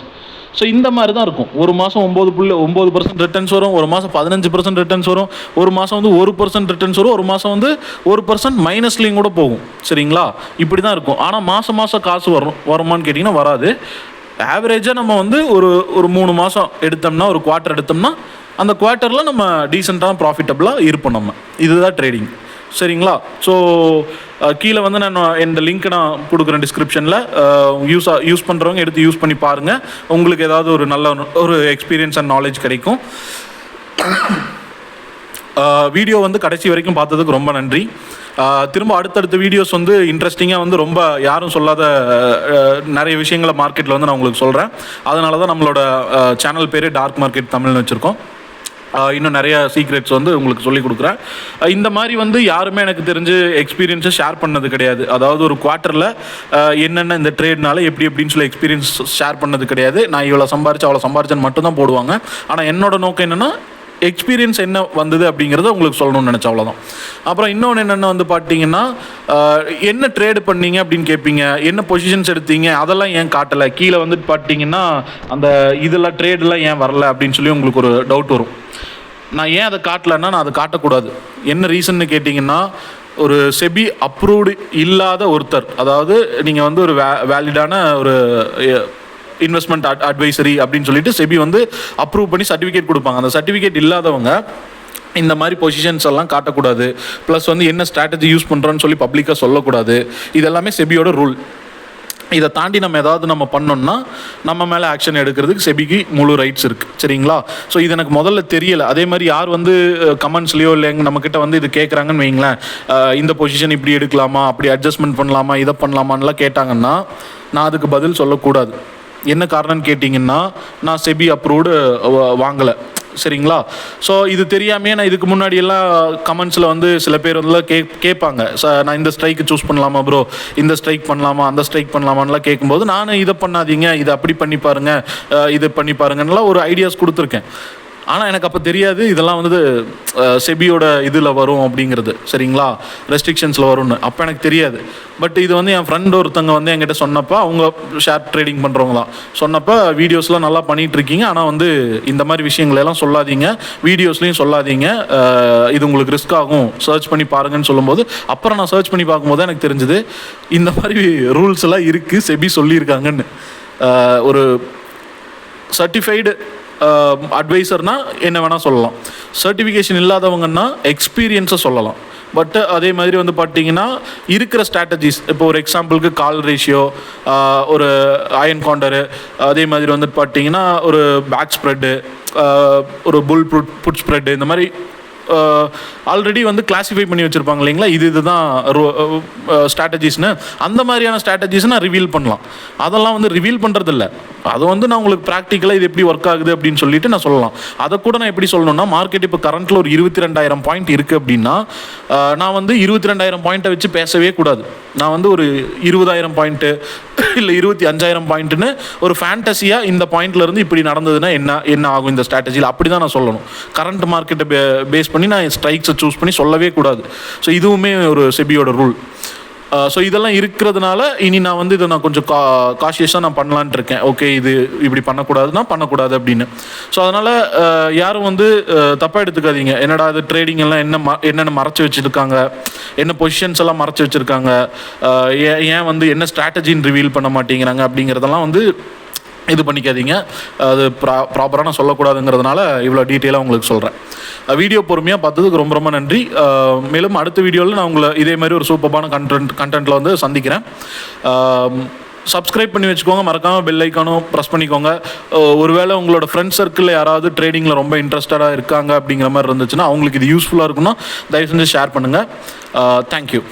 ஸோ இந்த மாதிரி தான் இருக்கும். ஒரு மாதம் 9% ரிட்டர்ன்ஸ் வரும், ஒரு மாதம் 15% ரிட்டர்ன்ஸ் வரும், ஒரு மாதம் வந்து 1% ரிட்டர்ன்ஸ் வரும், ஒரு மாதம் வந்து 1% மைனஸ்லேயும் கூட போகும், சரிங்களா? இப்படி தான் இருக்கும். ஆனால் மாதம் காசு வருமானு கேட்டிங்கன்னா வராது. ஆவரேஜாக நம்ம வந்து ஒரு 3 மாதம் எடுத்தோம்னா, ஒரு குவார்ட்டர் எடுத்தோம்னா அந்த குவார்ட்டரில் நம்ம டீசெண்டான ப்ராஃபிட்டபுளாக இருப்போம். நம்ம இதுதான் ட்ரேடிங். சரிங்களா? ஸோ கீழே வந்து நான் இந்த லிங்க் நான் கொடுக்குறேன் டிஸ்கிரிப்ஷனில். யூஸ் பண்ணுறவங்க எடுத்து யூஸ் பண்ணி பாருங்கள். உங்களுக்கு ஏதாவது ஒரு நல்ல ஒரு எக்ஸ்பீரியன்ஸ் அண்ட் நாலேஜ் கிடைக்கும். வீடியோ வந்து கடைசி வரைக்கும் பார்த்ததுக்கு ரொம்ப நன்றி. திரும்ப அடுத்தடுத்த வீடியோஸ் வந்து இன்ட்ரெஸ்டிங்காக வந்து ரொம்ப யாரும் சொல்லாத நிறைய விஷயங்களை மார்க்கெட்டில் வந்து நான் உங்களுக்கு சொல்கிறேன். அதனால தான் நம்மளோட சேனல் பேர் டார்க் மார்க்கெட் தமிழ்னு வச்சுருக்கோம். இன்னும் நிறைய சீக்ரெட்ஸ் வந்து உங்களுக்கு சொல்லிக் கொடுக்குறேன். இந்த மாதிரி வந்து யாருமே எனக்கு தெரிஞ்சு எக்ஸ்பீரியன்ஸை ஷேர் பண்ணது கிடையாது. அதாவது ஒரு குவார்ட்டரில் என்னென்ன இந்த ட்ரேட்னால எப்படின்னு சொல்லி எக்ஸ்பீரியன்ஸ் ஷேர் பண்ணது கிடையாது. நான் இவ்வளோ சம்பாரிச்சு அவ்வளோ சம்பாரிச்சேன்னு மட்டும்தான் போடுவாங்க. ஆனால் என்னோட நோக்கம் என்னென்னா எக்ஸ்பீரியன்ஸ் என்ன வந்தது அப்படிங்கிறத உங்களுக்கு சொல்லணும்னு நினச்சேன், அவ்வளோதான். அப்புறம் இன்னொன்று என்னென்ன வந்து பார்த்தீங்கன்னா, என்ன ட்ரேடு பண்ணீங்க அப்படின்னு கேட்பீங்க, என்ன பொசிஷன்ஸ் எடுத்தீங்க, அதெல்லாம் ஏன் காட்டலை, கீழே வந்துட்டு பார்த்தீங்கன்னா அந்த இதெல்லாம் ட்ரேடெல்லாம் ஏன் வரல அப்படின்னு சொல்லி உங்களுக்கு ஒரு டவுட் வரும். நான் ஏன் அதை காட்டலைன்னா, நான் அதை காட்டக்கூடாது. என்ன ரீசன்னு கேட்டிங்கன்னா, ஒரு செபி அப்ரூவ்டு இல்லாத ஒருத்தர், அதாவது நீங்கள் வந்து ஒரு வேலிடான ஒரு இன்வெஸ்ட்மெண்ட் அட்வைசரி அப்படின்னு சொல்லிட்டு செபி வந்து அப்ரூவ் பண்ணி சர்டிஃபிகேட் கொடுப்பாங்க. அந்த சர்டிஃபிகேட் இல்லாதவங்க இந்த மாதிரி பொசிஷன்ஸ் எல்லாம் காட்டக்கூடாது. ப்ளஸ் வந்து என்ன ஸ்ட்ராட்டஜி யூஸ் பண்ணுறோன்னு சொல்லி பப்ளிக்காக சொல்லக்கூடாது. இதெல்லாமே செபியோட ரூல். இதை தாண்டி நம்ம ஏதாவது நம்ம பண்ணோம்னா நம்ம மேலே ஆக்ஷன் எடுக்கிறதுக்கு செபிக்கு முழு ரைட்ஸ் இருக்குது. சரிங்களா? ஸோ இது எனக்கு முதல்ல தெரியலை. அதே மாதிரி யார் வந்து கமெண்ட்ஸ்லையோ இல்லை நம்மக்கிட்ட வந்து இது கேட்குறாங்கன்னு வைங்களேன், இந்த பொசிஷன் இப்படி எடுக்கலாமா, அப்படி அட்ஜஸ்ட்மெண்ட் பண்ணலாமா, இதை பண்ணலாமான்லாம் கேட்டாங்கன்னா நான் அதுக்கு பதில் சொல்லக்கூடாது. என்ன காரணம்னு கேட்டிங்கன்னா, நான் செபி அப்ரூவ்டு வாங்கலை. சரிங்களா? ஸோ இது தெரியாமே நான் இதுக்கு முன்னாடி எல்லாம் கமெண்ட்ஸில் வந்து சில பேர் வந்து கேட்பாங்க, நான் இந்த ஸ்ட்ரைக்கு சூஸ் பண்ணலாமா ப்ரோ, இந்த ஸ்ட்ரைக் பண்ணலாமா, அந்த ஸ்ட்ரைக் பண்ணலாமான்லாம் கேட்கும்போது நான் இதை பண்ணாதீங்க, இதை அப்படி பண்ணி பாருங்கள், இது பண்ணி பாருங்கன்னெலாம் ஒரு ஐடியாஸ் கொடுத்துருக்கேன். ஆனால் எனக்கு அப்போ தெரியாது இதெல்லாம் வந்து செபியோட இதில் வரும் அப்படிங்கிறது. சரிங்களா? ரெஸ்ட்ரிக்ஷன்ஸில் வரும்னு அப்போ எனக்கு தெரியாது. பட் இது வந்து என் ஃப்ரெண்ட் ஒருத்தங்க வந்து என்கிட்ட சொன்னப்போ, அவங்க ஷேர் ட்ரேடிங் பண்ணுறவங்க தான், சொன்னப்போ வீடியோஸ்லாம் நல்லா பண்ணிகிட்ருக்கீங்க, ஆனால் வந்து இந்த மாதிரி விஷயங்களெல்லாம் சொல்லாதீங்க, வீடியோஸ்லையும் சொல்லாதீங்க, இது உங்களுக்கு ரிஸ்க் ஆகும், சர்ச் பண்ணி பாருங்கன்னு சொல்லும்போது, அப்புறம் நான் சர்ச் பண்ணி பார்க்கும்போது தான் எனக்கு தெரிஞ்சுது இந்த மாதிரி ரூல்ஸ் எல்லாம் இருக்குது, செபி சொல்லியிருக்காங்கன்னு. ஒரு சர்டிஃபைடு அட்வைசர்னால் என்ன வேணால் சொல்லலாம், சர்டிஃபிகேஷன் இல்லாதவங்கன்னா எக்ஸ்பீரியன்ஸை சொல்லலாம். பட் அதே மாதிரி வந்து பார்த்தீங்கன்னா இருக்கிற ஸ்ட்ராட்டஜிஸ், இப்போ ஒரு எக்ஸாம்பிளுக்கு கால் ரேஷியோ, ஒரு அயன் கவுண்டரு, அதே மாதிரி வந்து பார்த்தீங்கன்னா ஒரு பேக் ஸ்ப்ரெட்டு, ஒரு புல் புட் ஸ்ப்ரெட்டு, இந்த மாதிரி ஆல்ரெடி வந்து கிளாஸிஃபை பண்ணி வச்சுருப்பாங்க இல்லைங்களா, இதுதான் ஸ்ட்ராட்டஜிஸ்னு. அந்த மாதிரியான ஸ்ட்ராட்டஜிஸை நான் ரிவீல் பண்ணலாம். அதெல்லாம் வந்து ரிவீல் பண்ணுறதில்ல, அது வந்து நான் உங்களுக்கு ப்ராக்டிக்கலாக இது எப்படி ஒர்க் ஆகுது அப்படின்னு சொல்லிட்டு நான் சொல்லலாம். அதை கூட நான் எப்படி சொல்லணும்னா, மார்க்கெட் இப்போ கரண்ட்டில் ஒரு 22,000 பாயிண்ட் இருக்குது அப்படின்னா, நான் வந்து 22,000 பாயிண்ட்டை வச்சு பேசவே கூடாது. நான் வந்து ஒரு 20,000 பாயிண்ட்டு இல்லை 25,000 பாயிண்ட்டுன்னு ஒரு ஃபேண்டஸியாக இந்த பாயிண்ட்லேருந்து இப்படி நடந்ததுன்னா என்ன ஆகும் இந்த ஸ்ட்ராட்டஜியில், அப்படி தான் நான் சொல்லணும். கரண்ட் மார்க்கெட்டை பேஸ் பண்ணி நான் ஸ்ட்ரைக்ஸை சூஸ் பண்ணி சொல்லவே கூடாது. ஸோ இதுவுமே ஒரு செபியோட ரூல். ஸோ இதெல்லாம் இருக்கிறதுனால இனி நான் வந்து இதை நான் கொஞ்சம் காஷியஸாக நான் பண்ணலான்ட்டு இருக்கேன். ஓகே, இது இப்படி பண்ணக்கூடாதுன்னா பண்ணக்கூடாது அப்படின்னு. ஸோ அதனால் யாரும் வந்து தப்பாக எடுத்துக்காதீங்க. என்னடா அது ட்ரேடிங் எல்லாம் என்னென்ன மறைச்சி வச்சுருக்காங்க, என்ன பொசிஷன்ஸ் எல்லாம் மறைச்சி வச்சுருக்காங்க, ஏன் வந்து என்ன ஸ்ட்ராட்டஜின்னு ரிவீல் பண்ண மாட்டேங்கிறாங்க அப்படிங்கிறதெல்லாம் வந்து இது பண்ணிக்காதீங்க. அது ப்ராப்பராக நான் சொல்லக்கூடாதுங்கிறதுனால இவ்வளோ டீட்டெயிலாக உங்களுக்கு சொல்கிறேன். வீடியோ பொறுமையாக பார்த்ததுக்கு ரொம்ப ரொம்ப நன்றி. மேலும் அடுத்த வீடியோவில் நான் உங்களை இதே மாதிரி ஒரு சூப்பரான கண்டென்ட்டில் வந்து சந்திக்கிறேன். சப்ஸ்கிரைப் பண்ணி வச்சுக்கோங்க, மறக்காமல் பெல் ஐக்கானும் ப்ரெஸ் பண்ணிக்கோங்க. ஒருவேளை உங்களோட ஃப்ரெண்ட்ஸ் சர்க்கிளில் யாராவது ட்ரேடிங்கில் ரொம்ப இன்ட்ரெஸ்டடாக இருக்காங்க அப்படிங்கிற மாதிரி இருந்துச்சுன்னா, அவங்களுக்கு இது யூஸ்ஃபுல்லாக இருக்குன்னா தயவு செஞ்சு ஷேர் பண்ணுங்கள். தேங்க்யூ.